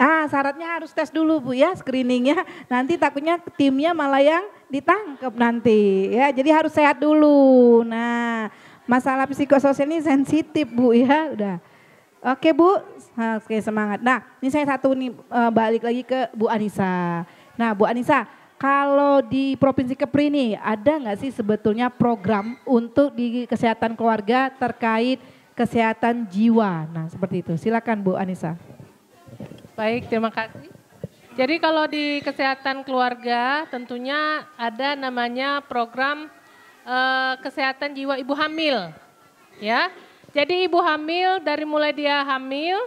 Syaratnya harus tes dulu Bu ya, screeningnya. Nanti takutnya timnya malah yang ditangkap nanti ya. Jadi harus sehat dulu. Nah, masalah psikososial ini sensitif Bu ya. Udah. Oke Bu, oke semangat. Nah, ini saya satu nih balik lagi ke Bu Anissa. Nah, Bu Anissa, kalau di Provinsi Kepri nih, ada nggak sih sebetulnya program untuk di kesehatan keluarga terkait kesehatan jiwa? Nah seperti itu, silakan Bu Anissa. Baik, terima kasih. Jadi kalau di kesehatan keluarga tentunya ada namanya program kesehatan jiwa ibu hamil. Ya, jadi ibu hamil dari mulai dia hamil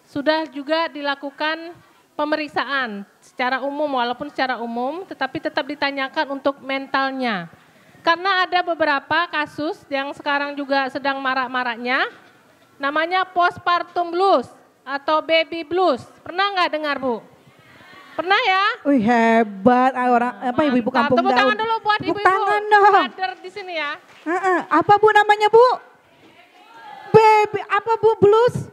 sudah juga dilakukan pemeriksaan secara umum, walaupun secara umum, tetapi tetap ditanyakan untuk mentalnya. Karena ada beberapa kasus yang sekarang juga sedang marak-maraknya, namanya postpartum blues atau baby blues. Pernah nggak dengar Bu? Pernah ya? Wih hebat, orang ibu-ibu kampung Tepuk Daun. tangan dulu buat Tepuk ibu-ibu tangan dong. kader di sini ya. Apa Bu namanya Bu? Baby, apa Bu blues?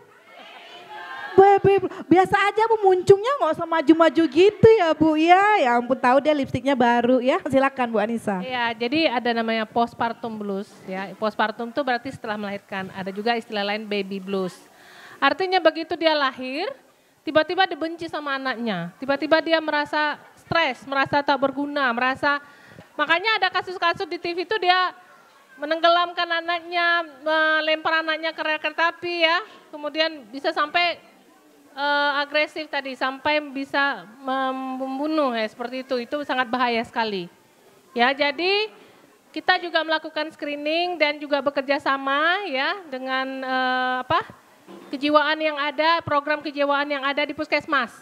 Baby, biasa aja Bu, muncungnya nggak usah maju-maju gitu ya Bu ya. Ya ampun, tahu dia lipstiknya baru ya. Silakan Bu Anissa. Iya, jadi ada namanya postpartum blues ya. Postpartum itu berarti setelah melahirkan. Ada juga istilah lain baby blues. Artinya begitu dia lahir, tiba-tiba dibenci sama anaknya. Tiba-tiba dia merasa stres, merasa tak berguna, makanya ada kasus-kasus di TV itu dia menenggelamkan anaknya, melempar anaknya ke rel kereta api ya. Kemudian bisa sampai agresif tadi, sampai bisa membunuh ya, seperti itu sangat bahaya sekali. Ya, jadi kita juga melakukan screening dan juga bekerja sama ya dengan kejiwaan yang ada, program kejiwaan yang ada di Puskesmas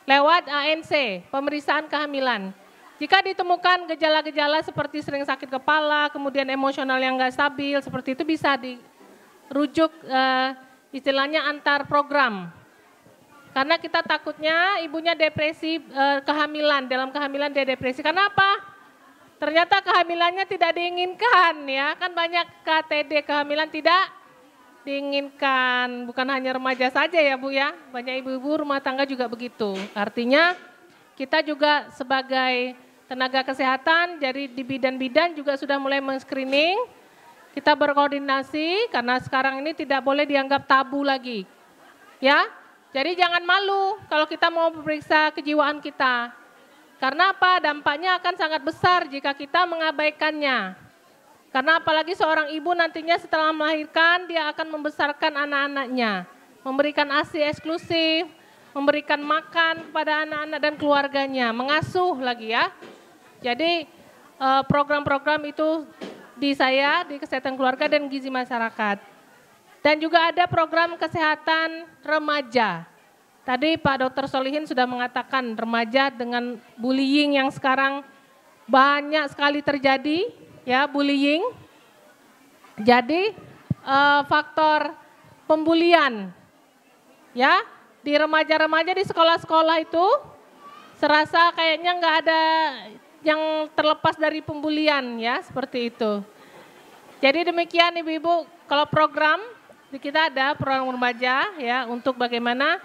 lewat ANC, pemeriksaan kehamilan. Jika ditemukan gejala-gejala seperti sering sakit kepala, kemudian emosional yang nggak stabil, seperti itu bisa dirujuk istilahnya antar program. Karena kita takutnya ibunya depresi kehamilan, dalam kehamilan dia depresi. Karena apa? Ternyata kehamilannya tidak diinginkan ya, kan banyak KTD kehamilan tidak diinginkan, bukan hanya remaja saja ya Bu ya, banyak ibu-ibu rumah tangga juga begitu. Artinya kita juga sebagai tenaga kesehatan, jadi di bidan-bidan juga sudah mulai men-screening, kita berkoordinasi karena sekarang ini tidak boleh dianggap tabu lagi. Ya, jadi jangan malu kalau kita mau periksa kejiwaan kita. Karena apa? Dampaknya akan sangat besar jika kita mengabaikannya. Karena apalagi seorang ibu nantinya setelah melahirkan, dia akan membesarkan anak-anaknya. Memberikan ASI eksklusif, memberikan makan kepada anak-anak dan keluarganya. Mengasuh lagi ya. Jadi program-program itu di saya, di Kesehatan Keluarga dan Gizi Masyarakat. Dan juga ada program kesehatan remaja. Tadi Pak Dr. Solihin sudah mengatakan remaja dengan bullying yang sekarang banyak sekali terjadi, ya bullying. Jadi faktor pembulian, ya di remaja-remaja di sekolah-sekolah itu serasa kayaknya nggak ada yang terlepas dari pembulian ya, seperti itu. Jadi demikian Ibu-ibu, kalau program kita ada program remaja ya untuk bagaimana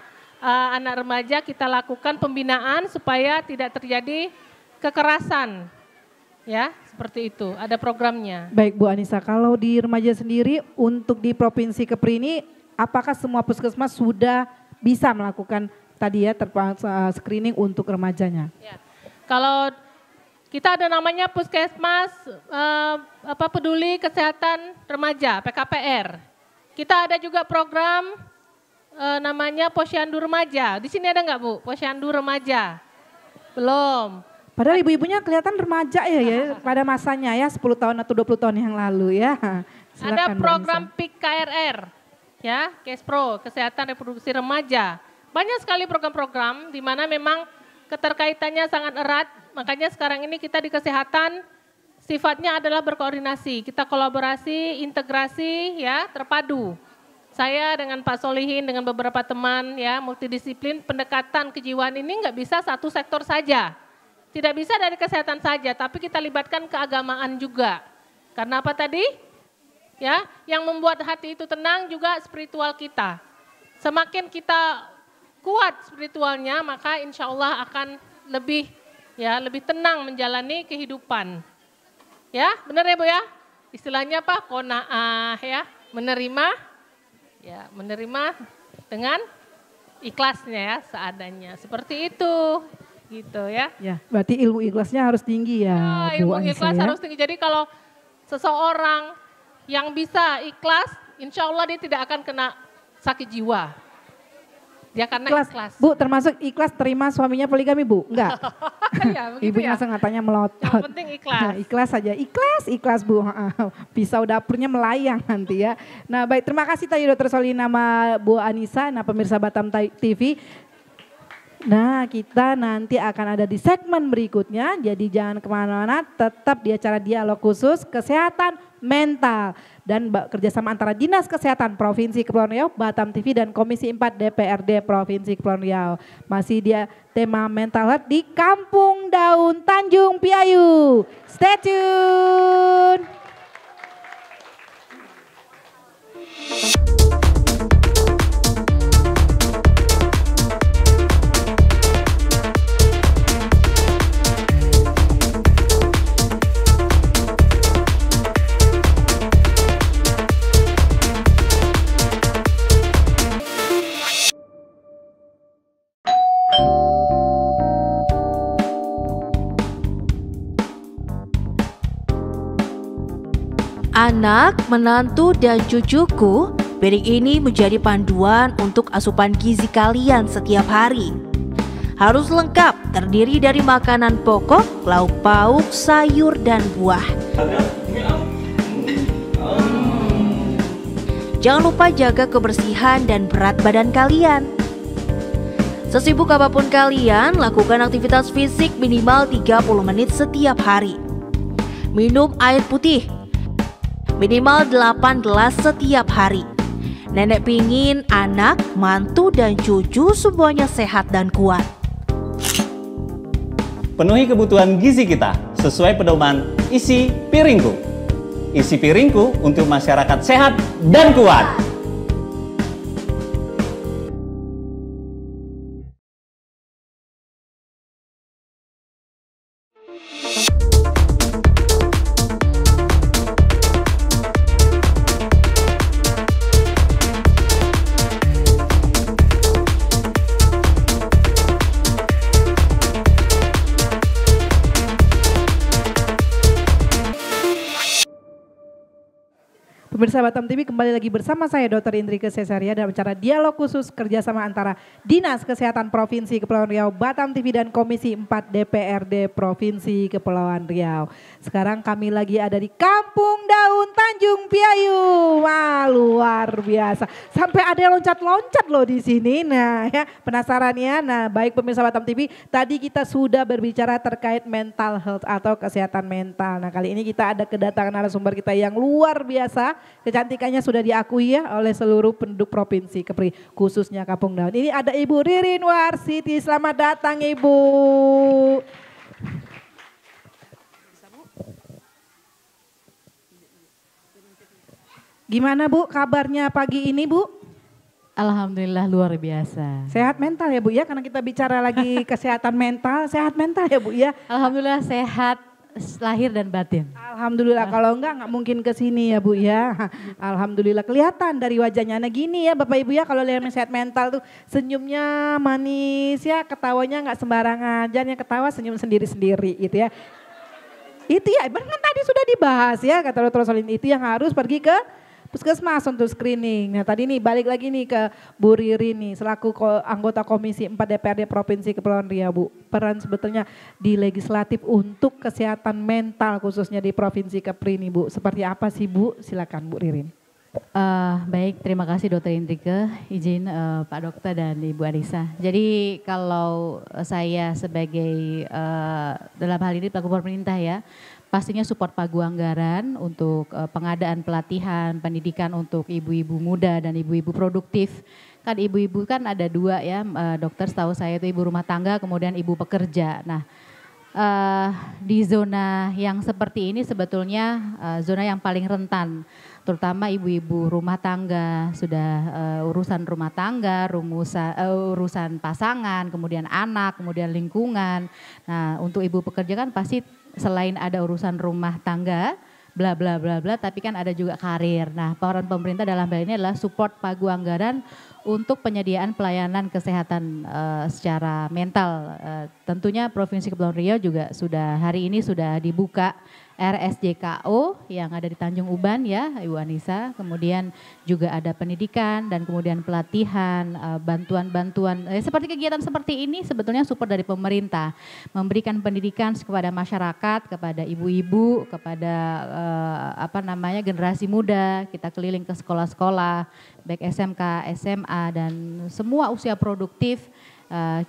anak remaja kita lakukan pembinaan supaya tidak terjadi kekerasan. Ya, seperti itu. Ada programnya. Baik Bu Anissa, kalau di remaja sendiri untuk di Provinsi Kepri ini apakah semua puskesmas sudah bisa melakukan tadi ya screening untuk remajanya? Ya. Kalau kita ada namanya Puskesmas Peduli Kesehatan Remaja (PKPR). Kita ada juga program namanya Posyandu Remaja. Di sini ada nggak Bu? Posyandu Remaja? Belum. Padahal ibu-ibunya kelihatan remaja ya pada masanya ya 10 tahun atau 20 tahun yang lalu ya. Silakan, ada program PIK KRR ya, KESPRO, Kesehatan Reproduksi Remaja. Banyak sekali program-program di mana memang keterkaitannya sangat erat. Makanya sekarang ini kita di kesehatan sifatnya adalah berkoordinasi. Kita kolaborasi, integrasi ya, terpadu. Saya dengan Pak Solihin, dengan beberapa teman ya, multidisiplin pendekatan kejiwaan ini nggak bisa satu sektor saja. Tidak bisa dari kesehatan saja, tapi kita libatkan keagamaan juga. Karena apa tadi? Ya, yang membuat hati itu tenang juga spiritual kita. Semakin kita kuat spiritualnya, maka insya Allah akan lebih tenang menjalani kehidupan. Ya, benar ya Bu ya? Istilahnya apa? Qanaah ya, menerima dengan ikhlasnya ya, seadanya. Seperti itu. Gitu ya. Ya, berarti ilmu ikhlasnya harus tinggi ya, Bu ilmu Anissa, ikhlas ya? harus tinggi. Jadi kalau seseorang yang bisa ikhlas, insya Allah dia tidak akan kena sakit jiwa. Dia karena ikhlas. Bu, termasuk ikhlas terima suaminya poligami Bu? Enggak? Ya, Ibunya ya. katanya melotot. Yang penting ikhlas. Nah, ikhlas saja, ikhlas Bu. Pisau dapurnya melayang nanti ya. Nah baik, terima kasih tadi Dr. Solina sama Bu Anissa, nah pemirsa Batam TV. Nah kita nanti akan ada di segmen berikutnya, jadi jangan kemana-mana, tetap di acara dialog khusus kesehatan mental dan kerjasama antara Dinas Kesehatan Provinsi Kepulauan Riau, Batam TV dan Komisi 4 DPRD Provinsi Kepulauan Riau. Masih dia tema mental health di Kampung Daun Tanjung Piayu. Stay tune. Anak, menantu, dan cucuku, piring ini menjadi panduan untuk asupan gizi kalian setiap hari. Harus lengkap, terdiri dari makanan pokok, lauk pauk, sayur, dan buah. Jangan lupa jaga kebersihan dan berat badan kalian. Sesibuk apapun kalian, lakukan aktivitas fisik minimal 30 menit setiap hari. Minum air putih minimal 8 gelas setiap hari. Nenek pingin anak, mantu, dan cucu semuanya sehat dan kuat. Penuhi kebutuhan gizi kita sesuai pedoman isi piringku. Isi piringku untuk masyarakat sehat dan kuat. Pemirsa Batam TV kembali lagi bersama saya Dr. Indrike Cesaria dalam acara dialog khusus kerjasama antara Dinas Kesehatan Provinsi Kepulauan Riau, Batam TV dan Komisi 4 DPRD Provinsi Kepulauan Riau. Sekarang kami lagi ada di Kampung Daun Tanjung Piayu. Wah, luar biasa. Sampai ada yang loncat-loncat loh di sini. Nah, ya penasaran ya. Nah, baik pemirsa Batam TV, tadi kita sudah berbicara terkait mental health atau kesehatan mental. Nah, kali ini kita ada kedatangan narasumber kita yang luar biasa. Kecantikannya sudah diakui ya oleh seluruh penduduk Provinsi Kepri, khususnya Kampung Daun. Ini ada Ibu Ririn Warsiti, selamat datang Ibu. Gimana Bu kabarnya pagi ini Bu? Alhamdulillah luar biasa. Sehat mental ya Bu ya, karena kita bicara lagi kesehatan mental, sehat mental ya Bu ya. Alhamdulillah sehat lahir dan batin. Alhamdulillah, kalau enggak mungkin ke sini ya Bu ya. Alhamdulillah kelihatan dari wajahnya. Nah gini ya Bapak Ibu ya, kalau lihat sehat mental tuh senyumnya manis ya, ketawanya enggak sembarangan, jangan yang ketawa senyum sendiri-sendiri gitu ya. Itu ya, kan tadi sudah dibahas ya, kata Dr. Solin, itu yang harus pergi ke puskesmas untuk screening. Nah tadi nih balik lagi nih ke Bu Ririn nih selaku anggota Komisi 4 DPRD Provinsi Kepulauan Riau Bu. Peran sebetulnya di legislatif untuk kesehatan mental khususnya di Provinsi Kepri nih Bu. Seperti apa sih Bu? Silakan Bu Ririn. Baik, terima kasih Dr. Indrike, izin Pak Dokter dan Ibu Anissa. Jadi kalau saya sebagai dalam hal ini pelaku pemerintah ya, pastinya support pagu anggaran untuk pengadaan pelatihan, pendidikan untuk ibu-ibu muda dan ibu-ibu produktif. Kan ibu-ibu kan ada dua ya, dokter setahu saya itu ibu rumah tangga kemudian ibu pekerja. Nah di zona yang seperti ini sebetulnya zona yang paling rentan, terutama ibu-ibu rumah tangga, sudah urusan rumah tangga, urusan pasangan, kemudian anak, kemudian lingkungan. Nah untuk ibu pekerja kan pasti selain ada urusan rumah tangga, bla bla bla bla, tapi kan ada juga karir. Nah, peran pemerintah dalam hal ini adalah support pagu anggaran untuk penyediaan pelayanan kesehatan secara mental. Tentunya Provinsi Kepulauan Riau juga sudah hari ini sudah dibuka RSJKO yang ada di Tanjung Uban ya Ibu Anissa, kemudian juga ada pendidikan dan kemudian pelatihan, bantuan-bantuan seperti kegiatan seperti ini sebetulnya support dari pemerintah, memberikan pendidikan kepada masyarakat, kepada ibu-ibu, kepada generasi muda. Kita keliling ke sekolah-sekolah baik SMK, SMA dan semua usia produktif.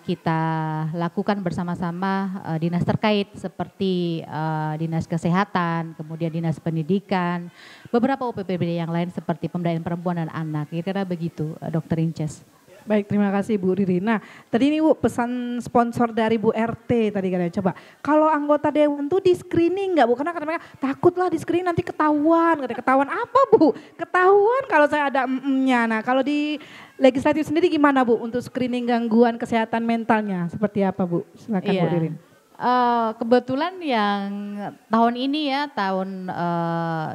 Kita lakukan bersama-sama dinas terkait seperti dinas kesehatan, kemudian dinas pendidikan, beberapa UPPD yang lain seperti pemberdayaan perempuan dan anak. Kira-kira begitu, Dokter Inces. Baik, terima kasih Bu Ririn. Nah, tadi ini Bu pesan sponsor dari Bu RT tadi katanya. Coba, kalau anggota dewan tuh di screening nggak Bu? Karena kata mereka takut lah di screening nanti ketahuan. Katanya ketahuan apa Bu? Ketahuan kalau saya ada nya. Nah, kalau di legislatif sendiri gimana Bu untuk screening gangguan kesehatan mentalnya? Seperti apa Bu? Silakan Bu Ririn. Kebetulan yang tahun ini ya tahun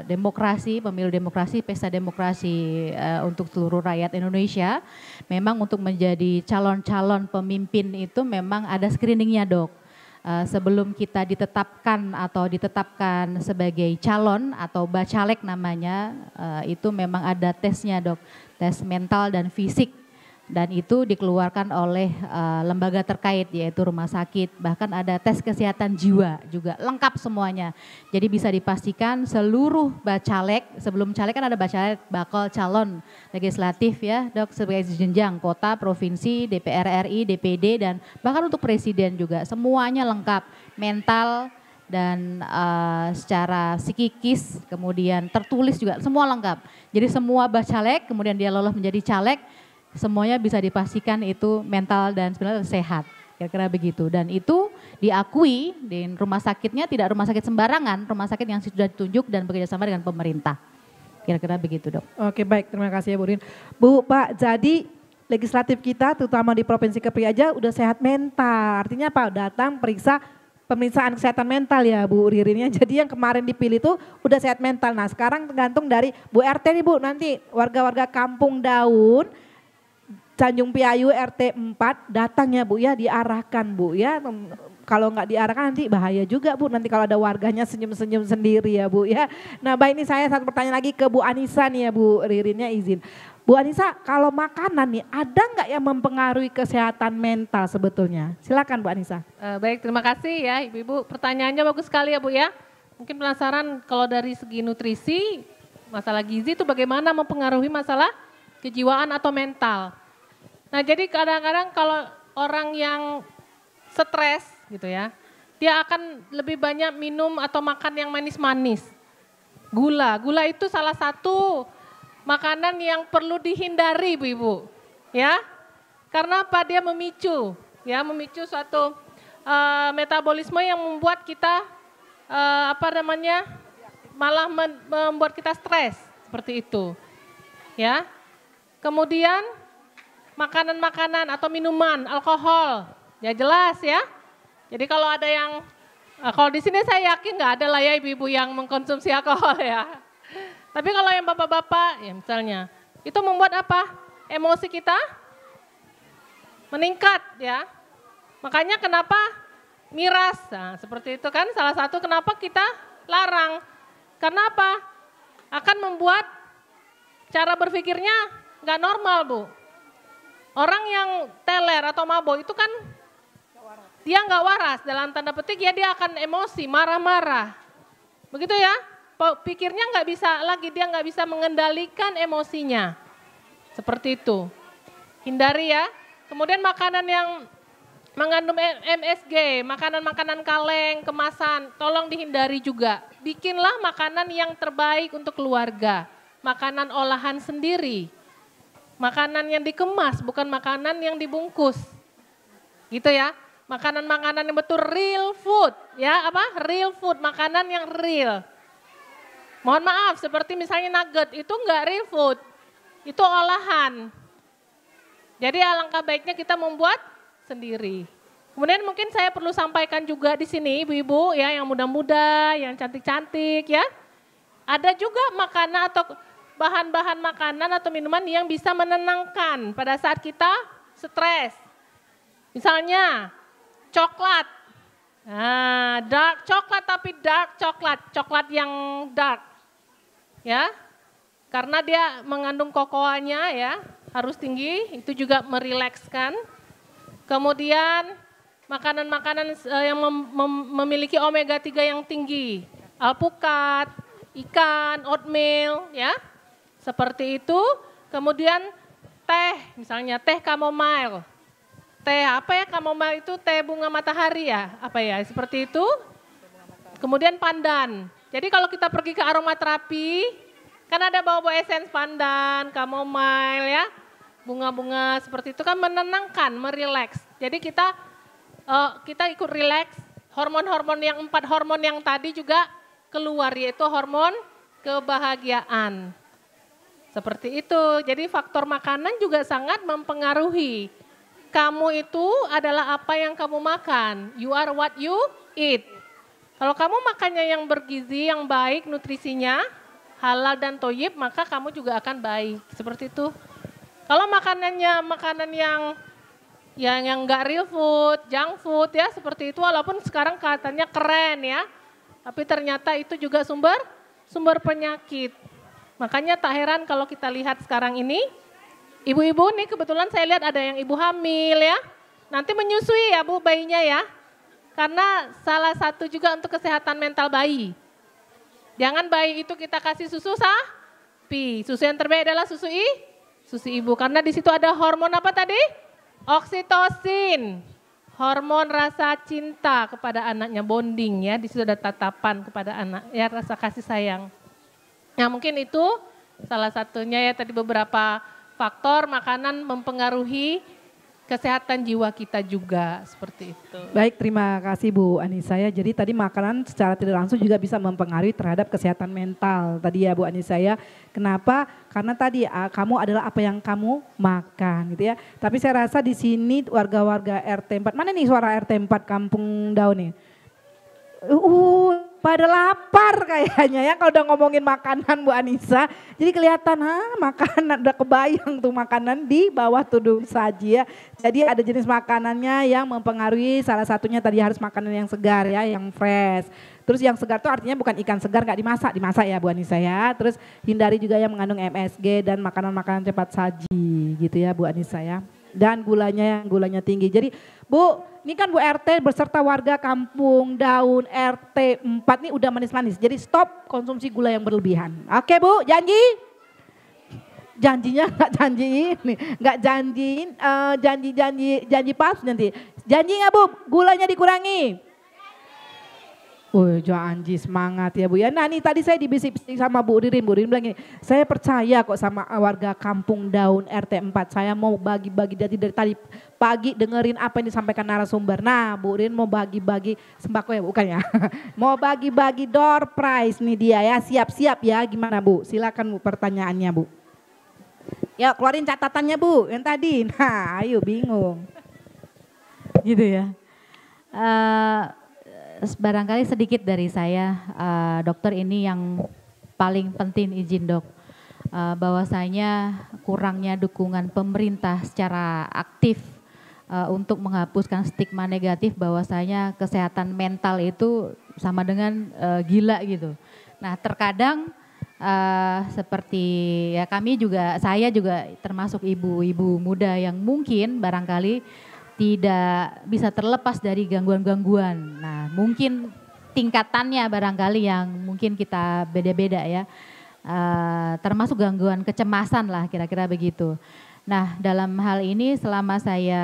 demokrasi, pemilu demokrasi, pesta demokrasi untuk seluruh rakyat Indonesia, memang untuk menjadi calon-calon pemimpin itu memang ada screeningnya Dok. Sebelum kita ditetapkan sebagai calon atau bacalek namanya, itu memang ada tesnya Dok, tes mental dan fisik. Dan itu dikeluarkan oleh lembaga terkait yaitu rumah sakit, bahkan ada tes kesehatan jiwa juga lengkap semuanya. Jadi bisa dipastikan seluruh bacalek, sebelum caleg kan ada bacalek bakal calon legislatif ya Dok, sebagai jenjang kota, provinsi, DPR RI, DPD dan bahkan untuk presiden juga semuanya lengkap, mental dan secara psikis, kemudian tertulis juga semua lengkap. Jadi semua bacalek kemudian dia lolos menjadi caleg, semuanya bisa dipastikan itu mental dan sebenarnya sehat, kira-kira begitu. Dan itu diakui di rumah sakitnya, tidak rumah sakit sembarangan, rumah sakit yang sudah ditunjuk dan bekerjasama dengan pemerintah. Kira-kira begitu Dok. Oke baik, terima kasih ya Bu Ririn. Bu Pak, jadi legislatif kita terutama di Provinsi Kepri aja udah sehat mental. Artinya apa? Datang periksa pemeriksaan kesehatan mental ya Bu Ririnnya. Jadi yang kemarin dipilih itu udah sehat mental. Nah sekarang tergantung dari Bu RT nih Bu, nanti warga-warga Kampung Daun, Tanjung Piayu RT 4 datang ya Bu ya, diarahkan Bu ya. Kalau nggak diarahkan nanti bahaya juga Bu, nanti kalau ada warganya senyum-senyum sendiri ya Bu ya. Nah baik, ini saya satu pertanyaan lagi ke Bu Anissa nih ya Bu Ririnnya izin. Bu Anissa, kalau makanan nih ada nggak yang mempengaruhi kesehatan mental sebetulnya? Silakan Bu Anissa. Baik, terima kasih ya Ibu-Ibu, pertanyaannya bagus sekali ya Bu ya. Mungkin penasaran kalau dari segi nutrisi, masalah gizi itu bagaimana mempengaruhi masalah kejiwaan atau mental. Nah jadi kadang-kadang kalau orang yang stres gitu ya, dia akan lebih banyak minum atau makan yang manis-manis. Gula itu salah satu makanan yang perlu dihindari Ibu-Ibu. Ya, karena apa? Dia memicu suatu metabolisme yang membuat kita malah membuat kita stres. seperti itu. Ya. Kemudian makanan-makanan atau minuman, alkohol, ya jelas ya. Jadi kalau ada yang, kalau di sini saya yakin nggak ada lah ya ibu-ibu yang mengkonsumsi alkohol ya. Tapi kalau yang bapak-bapak, ya misalnya, itu membuat apa? Emosi kita meningkat ya. Makanya kenapa miras, nah, seperti itu kan salah satu kenapa kita larang. Karena apa? Akan membuat cara berpikirnya nggak normal, Bu. Orang yang teler atau mabok itu kan dia nggak waras, dalam tanda petik ya dia akan emosi, marah-marah. Begitu ya, pikirnya nggak bisa lagi, dia nggak bisa mengendalikan emosinya. Seperti itu. Hindari ya. Kemudian makanan yang mengandung MSG, makanan-makanan kaleng, kemasan, tolong dihindari juga. Bikinlah makanan yang terbaik untuk keluarga. Makanan olahan sendiri. Makanan yang dikemas, bukan makanan yang dibungkus. Gitu ya. Makanan-makanan yang betul real food, ya apa? Real food, makanan yang real. Mohon maaf, seperti misalnya nugget, itu enggak real food, itu olahan. Jadi alangkah baiknya kita membuat sendiri. Kemudian mungkin saya perlu sampaikan juga di sini, ibu-ibu ya, yang muda-muda, yang cantik-cantik ya. Ada juga makanan atau bahan-bahan makanan atau minuman yang bisa menenangkan pada saat kita stres. Misalnya, coklat, nah, dark coklat tapi dark coklat, coklat yang dark, ya, karena dia mengandung kokoanya ya, harus tinggi, itu juga merilekskan. Kemudian makanan-makanan yang memiliki omega 3 yang tinggi, alpukat, ikan, oatmeal, ya, seperti itu. Kemudian teh, misalnya teh chamomile. Teh apa ya, chamomile itu teh bunga matahari ya, apa ya, seperti itu. Kemudian pandan. Jadi kalau kita pergi ke aromaterapi, kan ada bau-bau esens pandan, chamomile ya, bunga-bunga seperti itu kan menenangkan, merileks. Jadi kita ikut rileks, hormon-hormon yang 4 hormon yang tadi juga keluar, yaitu hormon kebahagiaan. Seperti itu, jadi faktor makanan juga sangat mempengaruhi. Kamu itu adalah apa yang kamu makan. You are what you eat. Kalau kamu makannya yang bergizi, yang baik, nutrisinya, halal dan thoyyib, maka kamu juga akan baik. Seperti itu. Kalau makanannya makanan yang enggak real food, junk food ya, seperti itu, walaupun sekarang katanya keren ya, tapi ternyata itu juga sumber penyakit. Makanya tak heran kalau kita lihat sekarang ini, ibu-ibu nih kebetulan saya lihat ada yang ibu hamil ya. Nanti menyusui ya Bu bayinya ya. Karena salah satu juga untuk kesehatan mental bayi. Jangan bayi itu kita kasih susu sapi. Susu yang terbaik adalah susu ibu. Karena di situ ada hormon apa tadi? Oksitosin. Hormon rasa cinta kepada anaknya, bonding ya. Di situ ada tatapan kepada anak ya, rasa kasih sayang. Nah mungkin itu salah satunya ya, tadi beberapa faktor makanan mempengaruhi kesehatan jiwa kita juga, seperti itu. Baik, terima kasih Bu Anissa ya. Jadi tadi makanan secara tidak langsung juga bisa mempengaruhi terhadap kesehatan mental. Tadi ya Bu Anissa ya. Kenapa? Karena tadi kamu adalah apa yang kamu makan gitu ya. Tapi saya rasa di sini warga-warga RT 4, mana nih suara RT 4 Kampung Daun nih? Pada lapar kayaknya ya kalau udah ngomongin makanan Bu Anissa. Jadi kelihatan makanan udah kebayang tuh makanan di bawah tudung saji ya. Jadi ada jenis makanannya yang mempengaruhi, salah satunya tadi harus makanan yang segar ya, yang fresh. Terus yang segar tuh artinya bukan ikan segar gak dimasak ya Bu Anissa ya. Terus hindari juga yang mengandung MSG dan makanan-makanan cepat saji gitu ya Bu Anissa ya. Dan gulanya tinggi. Jadi Bu, ini kan Bu RT beserta warga Kampung Daun RT 4 nih udah manis-manis. Jadi stop konsumsi gula yang berlebihan. Oke Bu, janji? Janjinya nggak janji ini, nggak janjiin, janji palsu nanti. Janji nggak Bu, gulanya dikurangi? Janji semangat ya Bu ya. Nah ini tadi saya dibisik-bisik sama Bu Ririn bilang gini, saya percaya kok sama warga Kampung Daun RT 4. Saya mau bagi-bagi dari tadi pagi dengerin apa yang disampaikan narasumber. Nah Bu Ririn mau bagi-bagi sembako ya bukan ya. Mau bagi-bagi door prize nih dia ya, siap-siap ya gimana Bu? Silakan Bu pertanyaannya Bu. Ya keluarin catatannya Bu yang tadi. Nah ayo bingung. Gitu ya. Barangkali sedikit dari saya, dokter ini yang paling penting izin dok, bahwasanya kurangnya dukungan pemerintah secara aktif untuk menghapuskan stigma negatif bahwasanya kesehatan mental itu sama dengan gila gitu. Nah terkadang seperti ya saya juga termasuk ibu-ibu muda yang mungkin barangkali tidak bisa terlepas dari gangguan-gangguan. Nah mungkin tingkatannya barangkali yang mungkin kita beda-beda ya. Termasuk gangguan kecemasan lah kira-kira begitu. Nah dalam hal ini selama saya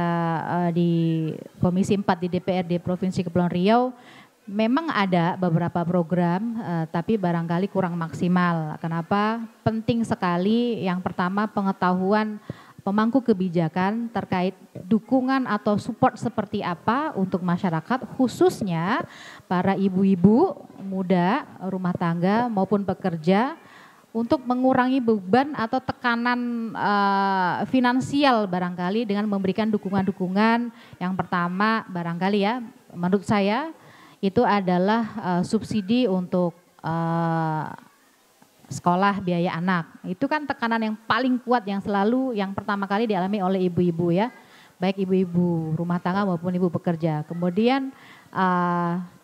di Komisi 4 di DPRD Provinsi Kepulauan Riau, memang ada beberapa program tapi barangkali kurang maksimal. Kenapa? Penting sekali yang pertama pengetahuan pemangku kebijakan terkait dukungan atau support seperti apa untuk masyarakat khususnya para ibu-ibu muda rumah tangga maupun pekerja untuk mengurangi beban atau tekanan finansial barangkali dengan memberikan dukungan-dukungan. Yang pertama barangkali ya menurut saya itu adalah subsidi untuk sekolah biaya anak. Itu kan tekanan yang paling kuat yang selalu yang pertama kali dialami oleh ibu-ibu ya. Baik ibu-ibu rumah tangga maupun ibu pekerja. Kemudian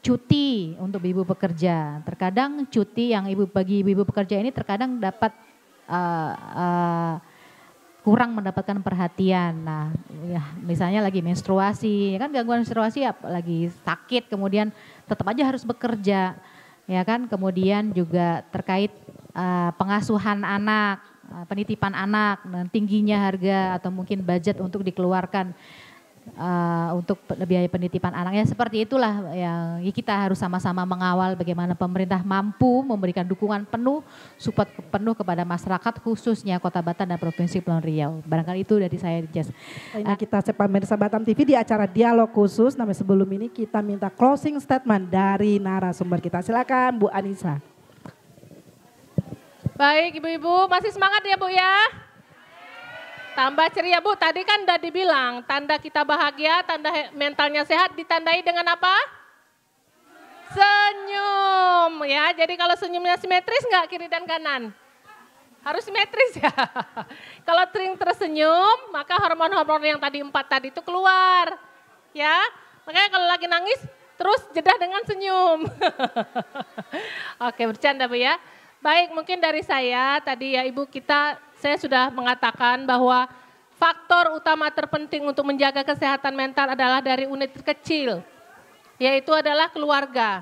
cuti untuk ibu pekerja. Terkadang cuti yang bagi ibu-ibu pekerja ini terkadang dapat kurang mendapatkan perhatian. Nah, ya, misalnya lagi menstruasi, ya kan gangguan menstruasi ya, lagi sakit kemudian tetap aja harus bekerja. Ya kan, kemudian juga terkait pengasuhan anak, penitipan anak, dan tingginya harga atau mungkin budget untuk dikeluarkan untuk biaya penitipan anaknya. Seperti itulah yang kita harus sama-sama mengawal bagaimana pemerintah mampu memberikan dukungan penuh, support penuh kepada masyarakat khususnya Kota Batam dan Provinsi Kepulauan Riau. Barangkali itu dari saya, Jess. Ini kita pemirsa Batam TV di acara dialog khusus. Namun sebelum ini kita minta closing statement dari narasumber kita. Silakan Bu Anissa. Baik ibu-ibu, masih semangat ya Bu ya? Tambah ceria Bu, tadi kan udah dibilang tanda kita bahagia, tanda mentalnya sehat ditandai dengan apa? Senyum ya, jadi kalau senyumnya simetris nggak kiri dan kanan? Harus simetris ya. Kalau sering tersenyum maka hormon-hormon yang tadi 4 tadi itu keluar ya. Makanya kalau lagi nangis terus jeda dengan senyum. Oke bercanda Bu ya. Baik, mungkin dari saya tadi ya Ibu saya sudah mengatakan bahwa faktor utama terpenting untuk menjaga kesehatan mental adalah dari unit kecil, yaitu adalah keluarga.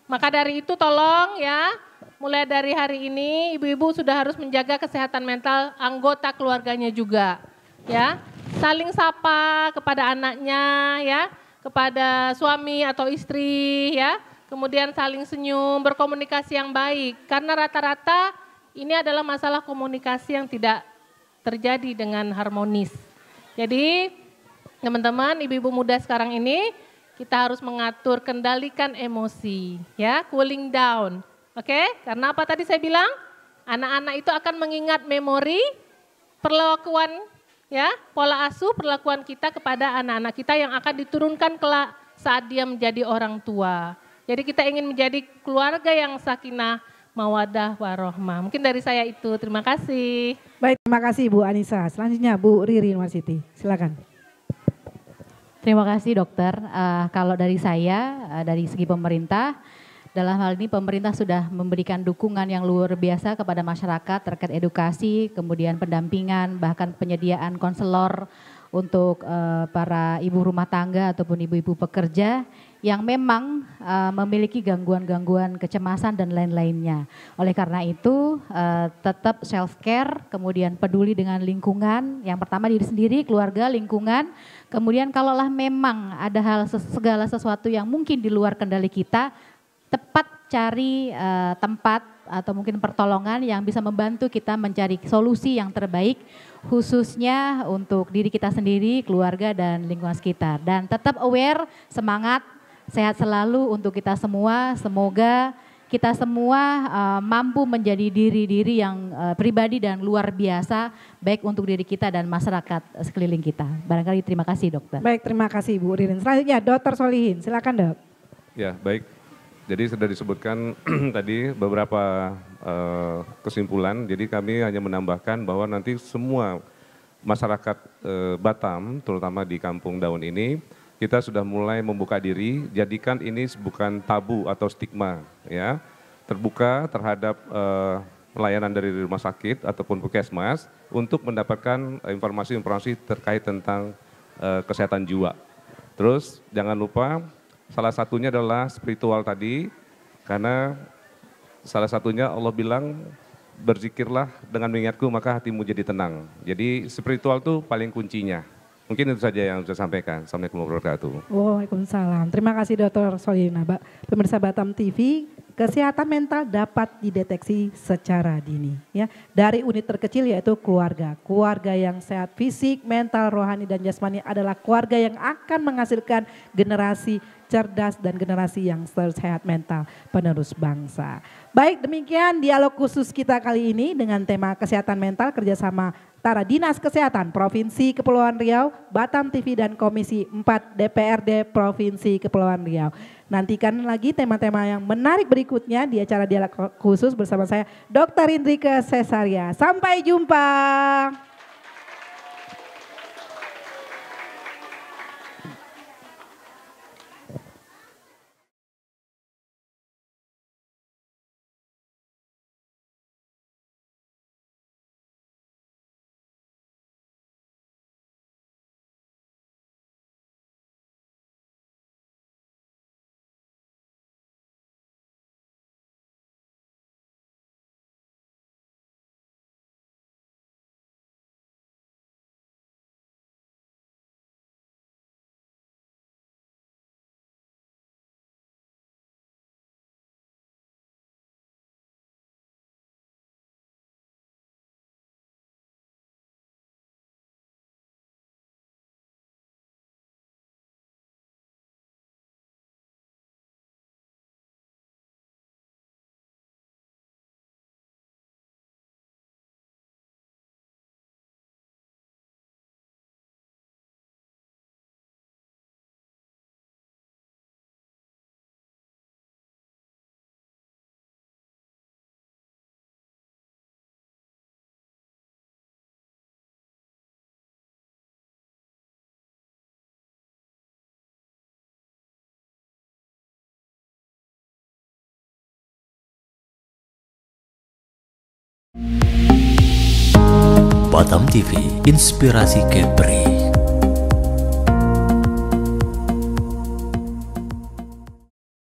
Maka dari itu tolong ya, mulai dari hari ini ibu-ibu sudah harus menjaga kesehatan mental anggota keluarganya juga. Ya, saling sapa kepada anaknya ya, kepada suami atau istri ya. Kemudian saling senyum, berkomunikasi yang baik. Karena rata-rata ini adalah masalah komunikasi yang tidak terjadi dengan harmonis. Jadi teman-teman, ibu-ibu muda sekarang ini kita harus mengatur, kendalikan emosi, ya, cooling down. Oke, karena apa tadi saya bilang? Anak-anak itu akan mengingat memori, perlakuan, ya, pola asuh perlakuan kita kepada anak-anak kita yang akan diturunkan kelak saat dia menjadi orang tua. Jadi kita ingin menjadi keluarga yang sakinah, mawadah, warohmah. Mungkin dari saya itu, terima kasih. Baik, terima kasih Bu Anissa. Selanjutnya Bu Ririn Warsiti, silakan. Terima kasih dokter. Kalau dari saya, dari segi pemerintah, dalam hal ini pemerintah sudah memberikan dukungan yang luar biasa kepada masyarakat terkait edukasi, kemudian pendampingan, bahkan penyediaan konselor untuk para ibu rumah tangga ataupun ibu-ibu pekerja yang memang memiliki gangguan-gangguan kecemasan dan lain-lainnya. Oleh karena itu tetap self-care, kemudian peduli dengan lingkungan, yang pertama diri sendiri, keluarga, lingkungan, kemudian kalaulah memang ada segala sesuatu yang mungkin di luar kendali kita, tepat cari tempat atau mungkin pertolongan yang bisa membantu kita mencari solusi yang terbaik khususnya untuk diri kita sendiri, keluarga dan lingkungan sekitar. Dan tetap aware, semangat, sehat selalu untuk kita semua. Semoga kita semua mampu menjadi diri-diri yang pribadi dan luar biasa baik untuk diri kita dan masyarakat sekeliling kita. Barangkali terima kasih dokter. Baik, terima kasih Bu Ririn. Selanjutnya Dr. Solihin, silakan Dok. Ya, baik. Jadi sudah disebutkan tadi beberapa kesimpulan, jadi kami hanya menambahkan bahwa nanti semua masyarakat Batam, terutama di Kampung Daun ini, kita sudah mulai membuka diri, jadikan ini bukan tabu atau stigma, ya, terbuka terhadap pelayanan dari rumah sakit ataupun puskesmas untuk mendapatkan informasi-informasi terkait tentang kesehatan jiwa. Terus jangan lupa salah satunya adalah spiritual tadi, karena salah satunya Allah bilang berzikirlah dengan mengingatku maka hatimu jadi tenang. Jadi spiritual itu paling kuncinya. Mungkin itu saja yang saya sampaikan. Assalamualaikum warahmatullahi wabarakatuh. Waalaikumsalam. Terima kasih Dr. Solihin. Pemirsa Batam TV, kesehatan mental dapat dideteksi secara dini, ya, dari unit terkecil yaitu keluarga. Keluarga yang sehat fisik, mental, rohani dan jasmani adalah keluarga yang akan menghasilkan generasi cerdas dan generasi yang sehat mental, penerus bangsa. Baik, demikian dialog khusus kita kali ini dengan tema kesehatan mental kerjasama antara Dinas Kesehatan Provinsi Kepulauan Riau, Batam TV dan Komisi 4 DPRD Provinsi Kepulauan Riau. Nantikan lagi tema-tema yang menarik berikutnya di acara dialog khusus bersama saya Dr. Indrike Cesaria. Sampai jumpa. Batam TV, inspirasi Kepri.